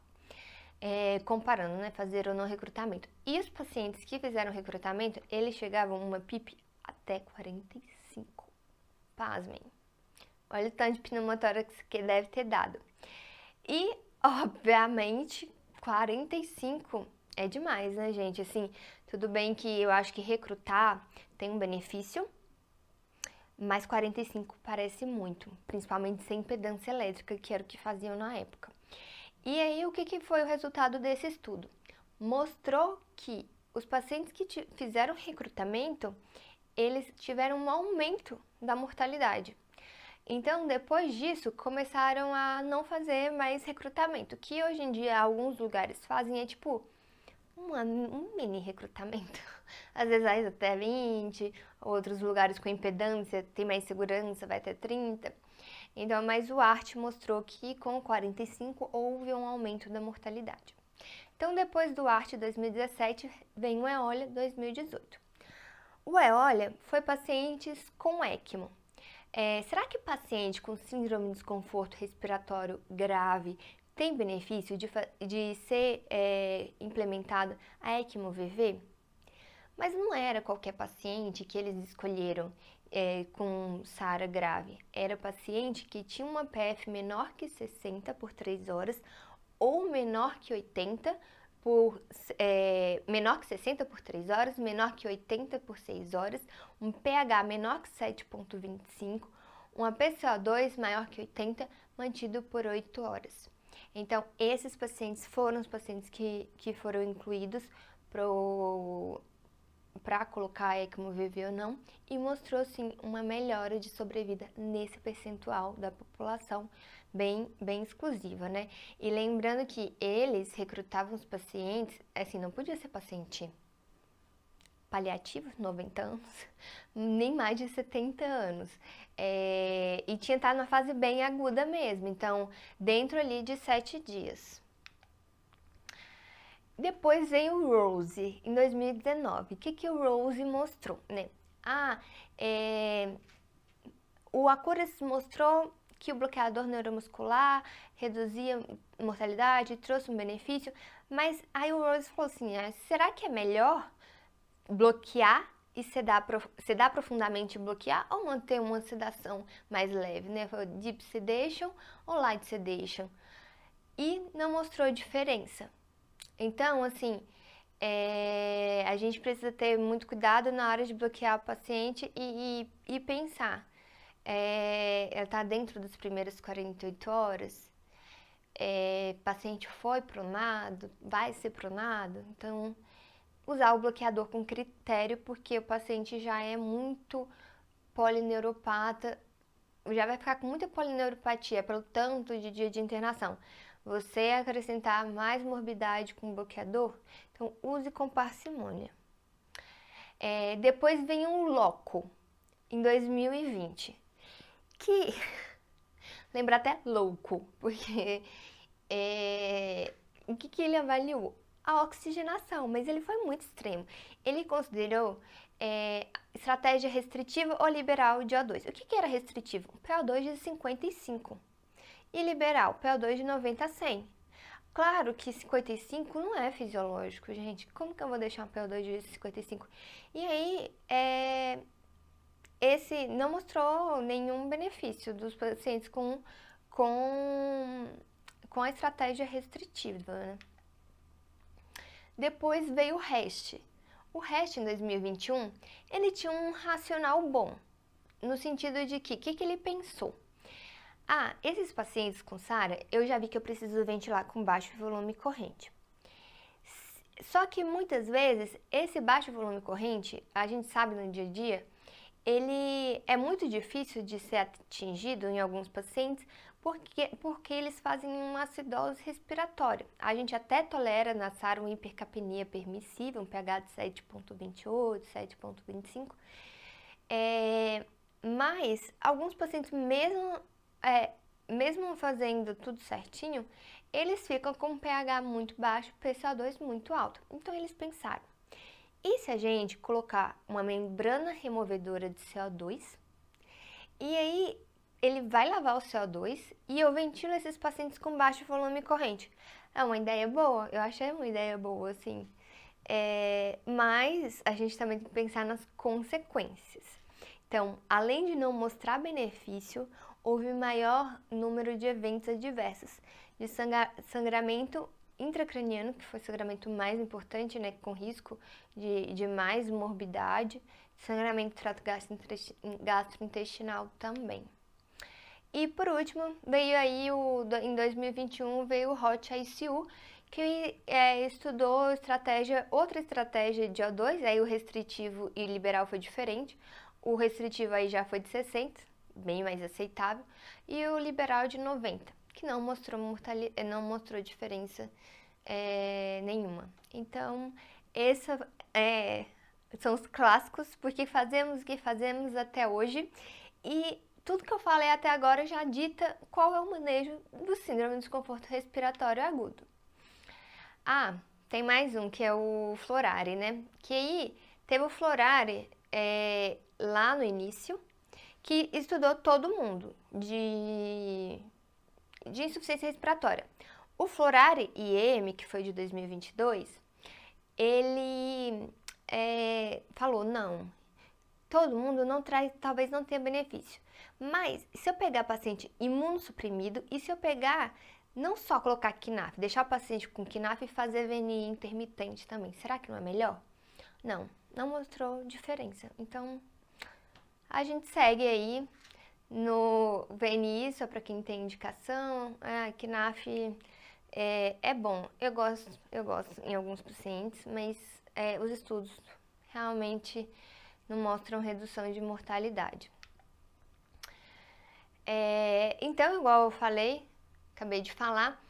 Comparando, né, fazer ou não recrutamento. E os pacientes que fizeram recrutamento, eles chegavam uma PIP até 45. Pasmem. Olha o tanto de pneumotórax que deve ter dado. E, obviamente, 45 é demais, né, gente? Assim, tudo bem que eu acho que recrutar tem um benefício, mas 45 parece muito, principalmente sem impedância elétrica, que era o que faziam na época. E aí, o que foi o resultado desse estudo? Mostrou que os pacientes que fizeram recrutamento, eles tiveram um aumento da mortalidade. Então, depois disso, começaram a não fazer mais recrutamento, que hoje em dia alguns lugares fazem, é tipo um mini recrutamento. Às vezes até 20, outros lugares com impedância tem mais segurança, vai até 30. Então, mas o ART mostrou que com 45 houve um aumento da mortalidade. Então, depois do ART 2017, vem o Eolia 2018. O Eolia foi pacientes com ECMO. Será que paciente com síndrome de desconforto respiratório grave tem benefício de ser implementado a ECMO-VV? Mas não era qualquer paciente que eles escolheram com SARA grave. Era paciente que tinha uma PF menor que 60 por 3 horas ou menor que 80 menor que 60 por 3 horas, menor que 80 por 6 horas, um pH menor que 7,25, uma PCO2 maior que 80, mantido por 8 horas. Então, esses pacientes foram os pacientes que foram incluídos para colocar ECMO-VV ou não, e mostrou sim uma melhora de sobrevida nesse percentual da população bem exclusiva, né? E lembrando que eles recrutavam os pacientes, assim, não podia ser paciente paliativo, 90 anos, nem mais de 70 anos. E tinha estado na fase bem aguda mesmo, então dentro ali de 7 dias. Depois veio o Rose, em 2019. O que o Rose mostrou, né? O Accuracy mostrou que o bloqueador neuromuscular reduzia a mortalidade, trouxe um benefício, mas aí o Rose falou assim, será que é melhor bloquear e sedar profundamente e bloquear ou manter uma sedação mais leve, né? Deep sedation ou light sedation? E não mostrou diferença. Então, assim, a gente precisa ter muito cuidado na hora de bloquear o paciente e pensar, ela está dentro das primeiras 48 horas, paciente foi pronado, vai ser pronado, então usar o bloqueador com critério, porque o paciente já é muito polineuropata, já vai ficar com muita polineuropatia pelo tanto de dia de internação. Você acrescentar mais morbidade com bloqueador, então use com parcimônia. Depois vem um LOCO, em 2020, que lembra até louco, porque o que ele avaliou? A oxigenação, mas ele foi muito extremo. Ele considerou estratégia restritiva ou liberal de O2. O que era restritivo? PO2 de 55 e liberal, PO2 de 90 a 100. Claro que 55 não é fisiológico, gente. Como que eu vou deixar um PO2 de 55? E aí, esse não mostrou nenhum benefício dos pacientes com a estratégia restritiva, né? Depois veio o REST. O REST em 2021, ele tinha um racional bom, no sentido de que, o que ele pensou? Esses pacientes com SARA, eu já vi que eu preciso ventilar com baixo volume corrente. Só que muitas vezes, esse baixo volume corrente, a gente sabe no dia a dia, ele é muito difícil de ser atingido em alguns pacientes porque eles fazem uma acidose respiratória. A gente até tolera na SARA uma hipercapnia permissiva, um pH de 7,28, 7,25. Mas alguns pacientes, mesmo fazendo tudo certinho, eles ficam com um pH muito baixo, PCO2 muito alto. Então eles pensaram, e se a gente colocar uma membrana removedora de CO2, e aí ele vai lavar o CO2 e eu ventilo esses pacientes com baixo volume corrente? É uma ideia boa, eu achei uma ideia boa, assim. Mas a gente também tem que pensar nas consequências. Então, além de não mostrar benefício, houve maior número de eventos adversos, de sangramento intracraniano, que foi o sangramento mais importante, né, com risco de mais morbidade, sangramento do trato gastrointestinal também. E por último, veio aí em 2021 veio o HOT ICU, que estudou outra estratégia de O2, aí o restritivo e liberal foi diferente. O restritivo aí já foi de 60, bem mais aceitável, e o liberal de 90, que não mostrou diferença nenhuma. Então, esses são os clássicos, porque fazemos o que fazemos até hoje, e tudo que eu falei até agora já dita qual é o manejo do síndrome de desconforto respiratório agudo. Tem mais um, que é o Florari, né? Que aí teve o Florari lá no início, que estudou todo mundo de insuficiência respiratória. O Florari IM, que foi de 2022, ele falou, não, todo mundo talvez não tenha benefício. Mas se eu pegar paciente imunossuprimido e se eu pegar, não só colocar KNAF, deixar o paciente com KNAF e fazer VNI intermitente também, será que não é melhor? Não mostrou diferença. Então, a gente segue aí no VNI, só para quem tem indicação. KNAF é bom, eu gosto em alguns pacientes, mas os estudos realmente não mostram redução de mortalidade. Então, igual eu acabei de falar,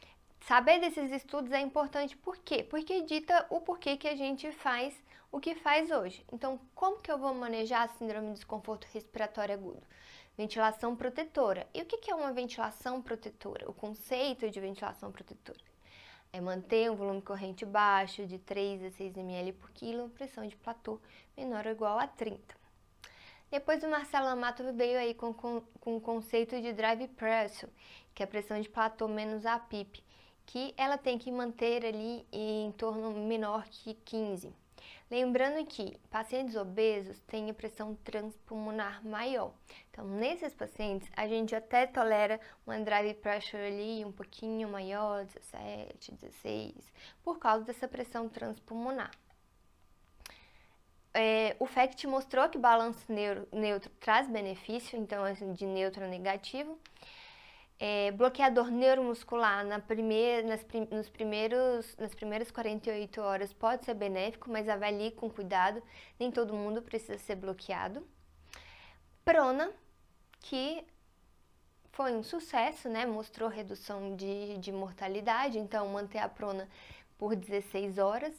saber desses estudos é importante. Por quê? Porque dita o porquê que a gente faz o que faz hoje. Então, como que eu vou manejar a síndrome de desconforto respiratório agudo? Ventilação protetora. E o que é uma ventilação protetora? O conceito de ventilação protetora é manter um volume corrente baixo, de 3 a 6 ml por quilo, pressão de platô menor ou igual a 30. Depois o Marcelo Amato veio aí com o conceito de drive pressure, que é a pressão de platô menos a PIP, que ela tem que manter ali em torno menor que 15. Lembrando que pacientes obesos têm a pressão transpulmonar maior. Então, nesses pacientes, a gente até tolera uma drive pressure ali um pouquinho maior, 17, 16, por causa dessa pressão transpulmonar. O FACT mostrou que balanço neutro traz benefício, então de neutro a negativo. Bloqueador neuromuscular nas primeiras 48 horas pode ser benéfico, mas avalie com cuidado, nem todo mundo precisa ser bloqueado. Prona, que foi um sucesso, né? Mostrou redução de mortalidade, então manter a prona por 16 horas.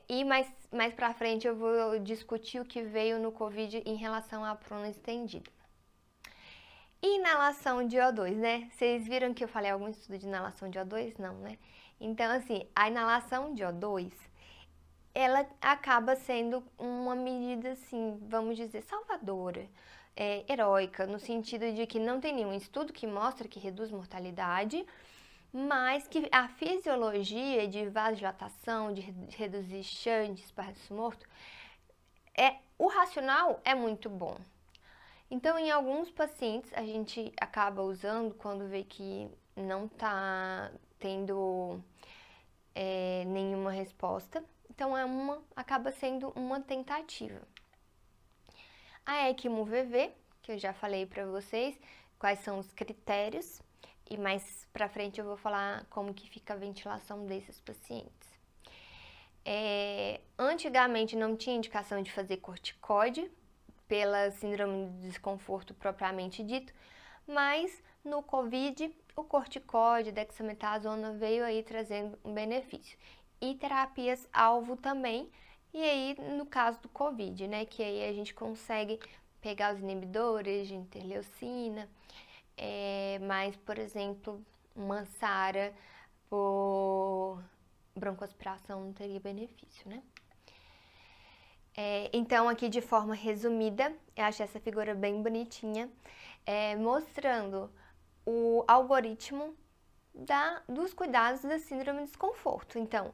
E mais pra frente eu vou discutir o que veio no COVID em relação à prona estendida. Inalação de O2, né? Vocês viram que eu falei algum estudo de inalação de O2? Não, né? Então, assim, a inalação de O2, ela acaba sendo uma medida, assim, vamos dizer, salvadora, heróica, no sentido de que não tem nenhum estudo que mostra que reduz mortalidade, mas que a fisiologia de vasodilatação, de reduzir chances, parto morto, o racional é muito bom. Então, em alguns pacientes, a gente acaba usando quando vê que não está tendo nenhuma resposta. Então, acaba sendo uma tentativa. A ECMO VV, que eu já falei para vocês, quais são os critérios, e mais para frente eu vou falar como que fica a ventilação desses pacientes. Antigamente não tinha indicação de fazer corticóide pela síndrome de desconforto propriamente dito, mas no COVID o corticóide, dexametasona veio aí trazendo um benefício. E terapias alvo também, e aí no caso do COVID, né, que aí a gente consegue pegar os inibidores de interleucina, mas, por exemplo, uma SARA por broncoaspiração não teria benefício, né? Então, aqui de forma resumida, eu acho essa figura bem bonitinha, mostrando o algoritmo dos cuidados da síndrome de desconforto. Então,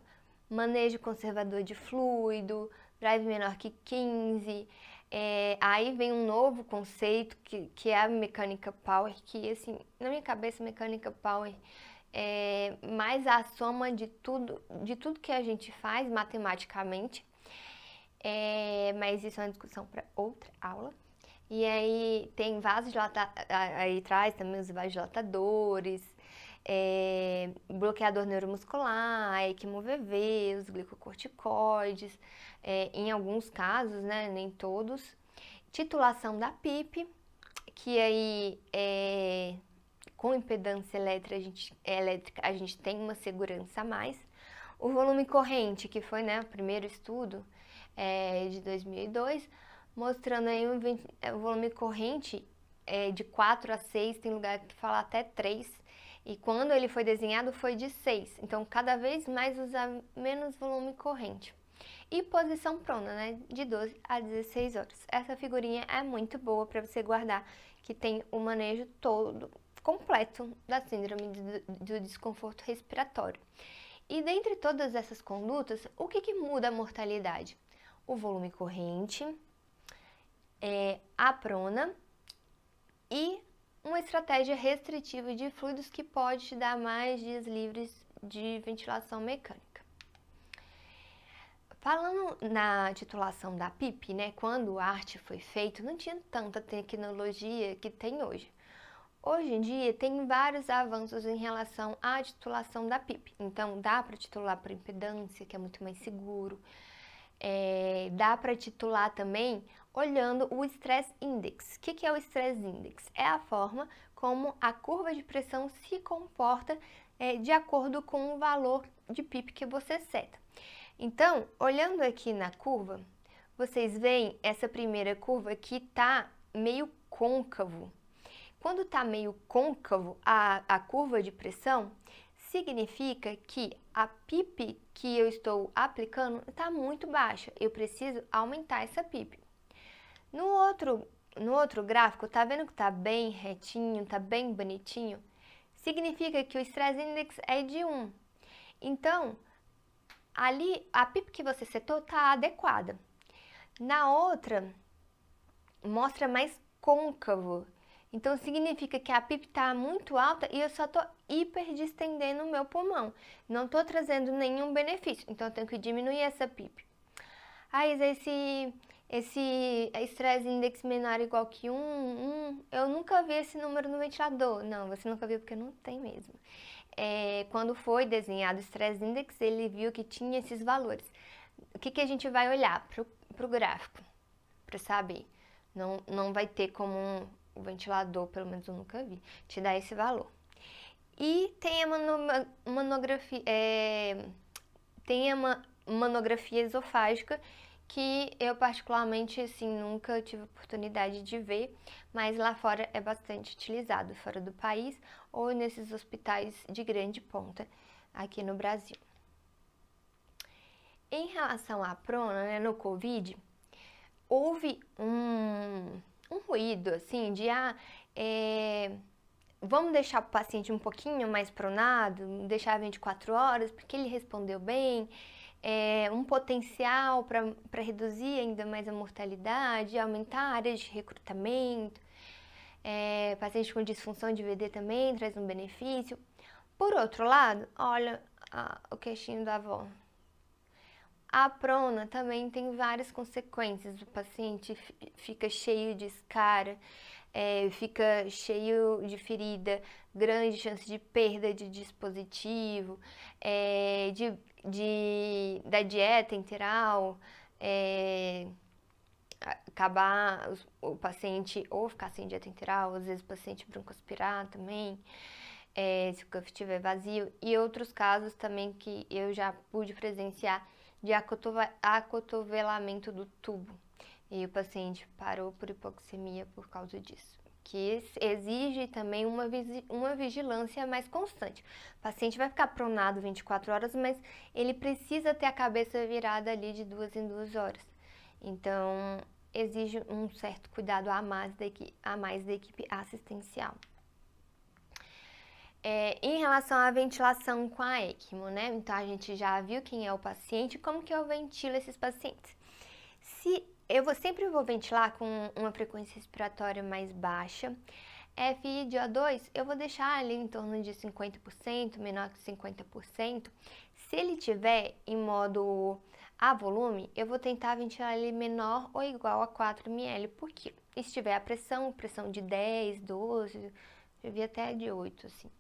manejo conservador de fluido, drive menor que 15, aí vem um novo conceito que é a mecânica power, que assim, na minha cabeça, mecânica power é mais a soma de tudo que a gente faz matematicamente, mas isso é uma discussão para outra aula. E aí tem aí traz também os vasodilatadores, bloqueador neuromuscular, ECMO VV, os glicocorticoides, em alguns casos, né, nem todos. Titulação da PIP, que aí com impedância elétrica a gente tem uma segurança a mais. O volume corrente, que foi, né, o primeiro estudo de 2002, mostrando aí o volume corrente de 4 a 6, tem lugar que fala até 3, e quando ele foi desenhado foi de 6, então cada vez mais usar menos volume corrente. E posição prona, né, de 12 a 16 horas. Essa figurinha é muito boa para você guardar, que tem o manejo todo completo da síndrome do desconforto respiratório. E dentre todas essas condutas, o que muda a mortalidade? O volume corrente, a prona e uma estratégia restritiva de fluidos que pode te dar mais dias livres de ventilação mecânica. Falando na titulação da PIP, né, quando o ART foi feito, não tinha tanta tecnologia que tem hoje. Hoje em dia tem vários avanços em relação à titulação da PIP. Então dá para titular por impedância, que é muito mais seguro. Dá para titular também olhando o Stress Index. O que é o Stress Index? É a forma como a curva de pressão se comporta de acordo com o valor de PIP que você seta. Então, olhando aqui na curva, vocês veem essa primeira curva que está meio côncavo. Quando está meio côncavo a curva de pressão, significa que a PIP que eu estou aplicando está muito baixa. Eu preciso aumentar essa PIP. No outro gráfico, tá vendo que está bem retinho, está bem bonitinho? Significa que o Stress Index é de 1. Então, ali a PIP que você setou está adequada. Na outra, mostra mais côncavo. Então, significa que a PIP está muito alta e eu só estou hiperdistendendo o meu pulmão. Não estou trazendo nenhum benefício, então eu tenho que diminuir essa PIP. Aí, esse Stress Index menor igual que 1, eu nunca vi esse número no ventilador. Não, você nunca viu porque não tem mesmo. Quando foi desenhado o Stress Index, ele viu que tinha esses valores. O que a gente vai olhar para o gráfico? Para saber. Não vai ter como o ventilador, pelo menos eu nunca vi, te dar esse valor. E tem a manografia, tem a manografia esofágica, que eu particularmente assim, nunca tive oportunidade de ver, mas lá fora é bastante utilizado, fora do país ou nesses hospitais de grande ponta aqui no Brasil. Em relação à prona, né, no COVID, houve um ruído, assim, de vamos deixar o paciente um pouquinho mais pronado, deixar 24 horas, porque ele respondeu bem, um potencial para reduzir ainda mais a mortalidade, aumentar áreas de recrutamento, paciente com disfunção de VD também traz um benefício. Por outro lado, olha o queixinho da avó. A prona também tem várias consequências. O paciente fica cheio de escara, fica cheio de ferida, grande chance de perda de dispositivo, da dieta enteral, acabar o paciente ou ficar sem dieta enteral, às vezes o paciente broncoaspirar também, se o cuff estiver vazio, e outros casos também que eu já pude presenciar de acotovelamento do tubo. E o paciente parou por hipoxemia por causa disso, que exige também uma vigilância mais constante. O paciente vai ficar pronado 24 horas, mas ele precisa ter a cabeça virada ali de 2 em 2 horas. Então, exige um certo cuidado a mais da equipe assistencial. Em relação à ventilação com a ECMO, né? Então, a gente já viu quem é o paciente, como que eu ventilo esses pacientes. Eu sempre vou ventilar com uma frequência respiratória mais baixa. FiO2 eu vou deixar ali em torno de 50%, menor que 50%. Se ele tiver em modo a volume, eu vou tentar ventilar ele menor ou igual a 4 ml por quilo. E se tiver a pressão de 10, 12, eu vi até de 8, assim.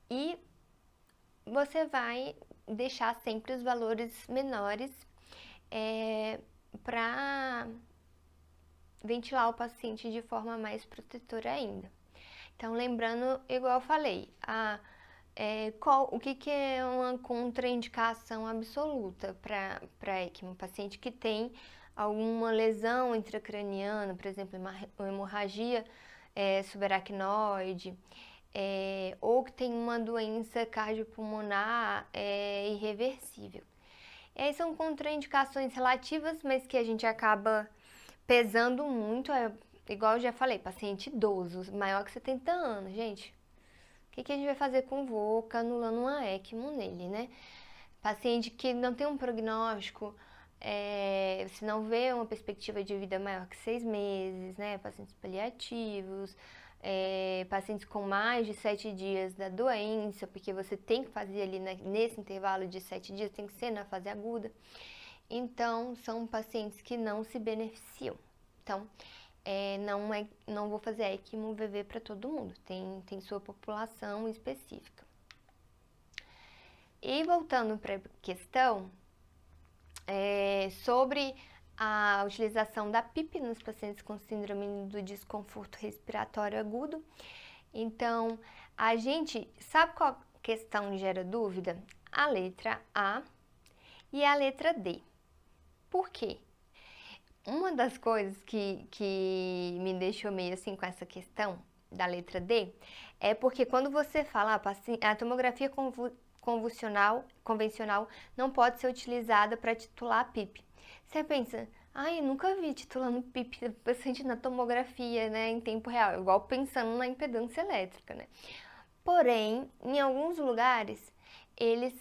E você vai deixar sempre os valores menores para ventilar o paciente de forma mais protetora ainda. Então, lembrando, igual eu falei, o que é uma contraindicação absoluta para ECMO? Um paciente que tem alguma lesão intracraniana, por exemplo, uma hemorragia subaracnoide, ou que tem uma doença cardiopulmonar irreversível. E aí são contraindicações relativas, mas que a gente acaba pesando muito, igual eu já falei, paciente idoso, maior que 70 anos, gente. O que a gente vai fazer com o VOCA anulando uma ECMO nele, né? Paciente que não tem um prognóstico, se não vê uma perspectiva de vida maior que 6 meses, né? Pacientes paliativos, pacientes com mais de 7 dias da doença, porque você tem que fazer ali nesse intervalo de 7 dias, tem que ser na fase aguda. Então, são pacientes que não se beneficiam. Então, não vou fazer ECMO VV para todo mundo, tem sua população específica. E voltando para a questão sobre a utilização da PIP nos pacientes com síndrome do desconforto respiratório agudo. Então, a gente sabe qual questão gera dúvida? A letra A e a letra D. Por quê? Uma das coisas que me deixou meio assim com essa questão da letra D é porque quando você fala a tomografia convencional não pode ser utilizada para titular a PIP. Você pensa, eu nunca vi titulando PIP paciente na tomografia, né, em tempo real, igual pensando na impedância elétrica, né? Porém, em alguns lugares, eles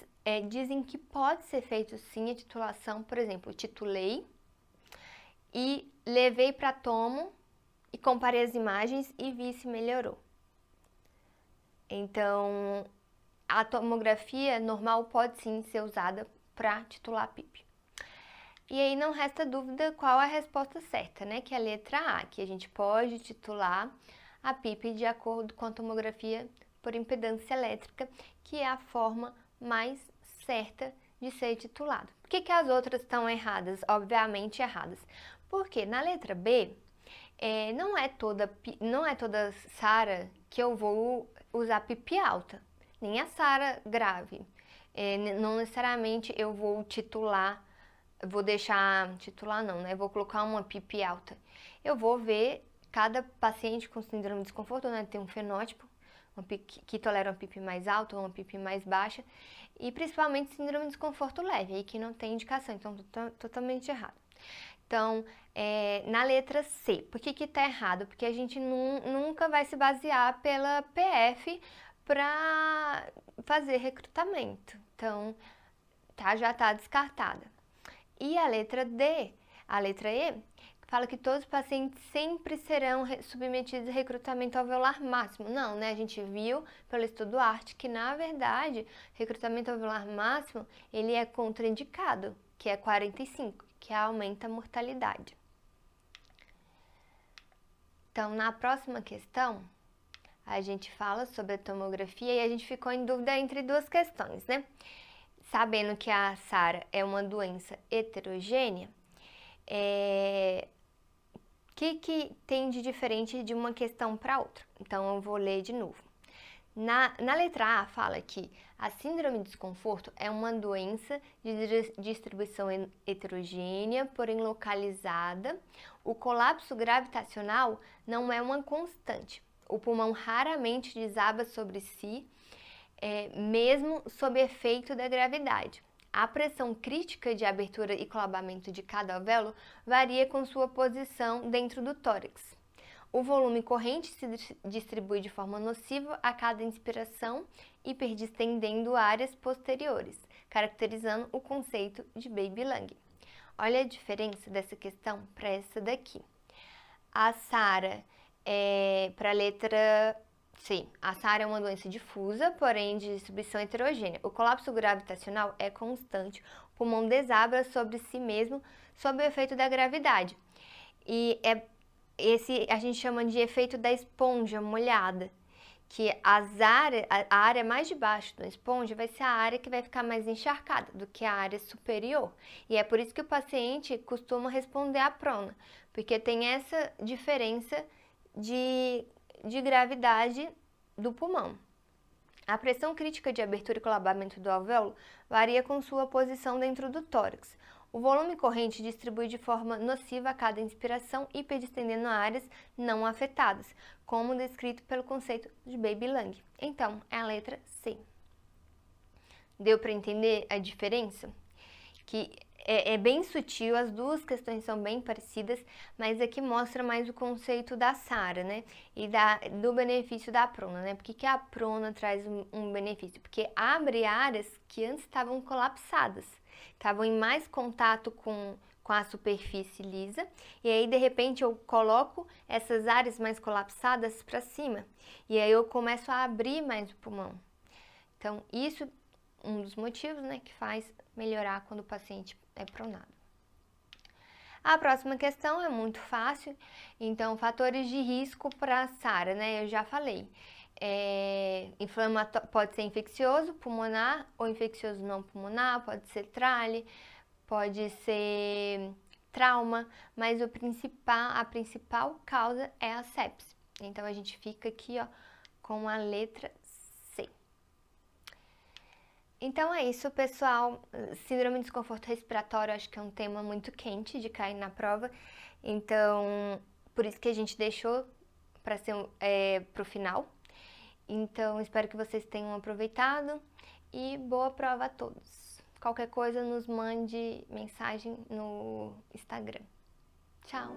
dizem que pode ser feito sim a titulação, por exemplo, titulei e levei para tomo e comparei as imagens e vi se melhorou. Então, a tomografia normal pode sim ser usada para titular PIP. E aí não resta dúvida qual a resposta certa, né? Que é a letra A, que a gente pode titular a PIP de acordo com a tomografia por impedância elétrica, que é a forma mais certa de ser titulado. Por que as outras estão erradas? Obviamente erradas. Porque na letra B, não é toda SARA que eu vou usar PIP alta, nem a SARA grave. Não necessariamente eu vou vou colocar uma PIP alta. Eu vou ver cada paciente com síndrome de desconforto, né? Tem um fenótipo, que toleram uma PIP mais alta ou uma PIP mais baixa, e principalmente síndrome de desconforto leve, aí que não tem indicação, então totalmente errado. Então, na letra C, por que tá errado? Porque a gente nunca vai se basear pela PF para fazer recrutamento, então já tá descartada. E a letra D, a letra E, fala que todos os pacientes sempre serão submetidos a recrutamento alveolar máximo. Não, né? A gente viu pelo estudo ART que, na verdade, recrutamento alveolar máximo, ele é contraindicado, que é 45, que aumenta a mortalidade. Então, na próxima questão, a gente fala sobre a tomografia e a gente ficou em dúvida entre duas questões, né? Sabendo que a SARA é uma doença heterogênea, o que tem de diferente de uma questão para outra? Então, eu vou ler de novo. Na letra A, fala que a síndrome de desconforto é uma doença de distribuição heterogênea, porém localizada. O colapso gravitacional não é uma constante. O pulmão raramente desaba sobre si, mesmo sob efeito da gravidade. A pressão crítica de abertura e colabamento de cada alvéolo varia com sua posição dentro do tórax. O volume corrente se distribui de forma nociva a cada inspiração, hiperdistendendo áreas posteriores, caracterizando o conceito de baby lung. Olha a diferença dessa questão para essa daqui. A SARA para a letra C. A SARA é uma doença difusa, porém de distribuição heterogênea. O colapso gravitacional é constante, o pulmão desaba sobre si mesmo sob o efeito da gravidade. E esse a gente chama de efeito da esponja molhada, que a área mais de baixo da esponja vai ser a área que vai ficar mais encharcada do que a área superior. E é por isso que o paciente costuma responder à prona, porque tem essa diferença de gravidade do pulmão. A pressão crítica de abertura e colabamento do alvéolo varia com sua posição dentro do tórax. O volume corrente distribui de forma nociva a cada inspiração, hiperdistendendo áreas não afetadas, como descrito pelo conceito de baby lung. Então, é a letra C. Deu para entender a diferença? Que é bem sutil, as duas questões são bem parecidas, mas aqui mostra mais o conceito da SARA, né? E do benefício da prona, né? Por que a prona traz um benefício? Porque abre áreas que antes estavam colapsadas, estavam em mais contato com a superfície lisa, e aí de repente eu coloco essas áreas mais colapsadas para cima, e aí eu começo a abrir mais o pulmão. Então, isso um dos motivos, né, que faz melhorar quando o paciente é pronado. A próxima questão é muito fácil, então fatores de risco para a SARA, né, eu já falei. Pode ser infeccioso pulmonar ou infeccioso não pulmonar, pode ser trale, pode ser trauma, mas a principal causa é a sepse. Então a gente fica aqui, ó, com a letra C. Então é isso, pessoal. Síndrome de desconforto respiratório, acho que é um tema muito quente de cair na prova. Então, por isso que a gente deixou para ser pro final. Então, espero que vocês tenham aproveitado e boa prova a todos. Qualquer coisa, nos mande mensagem no Instagram. Tchau!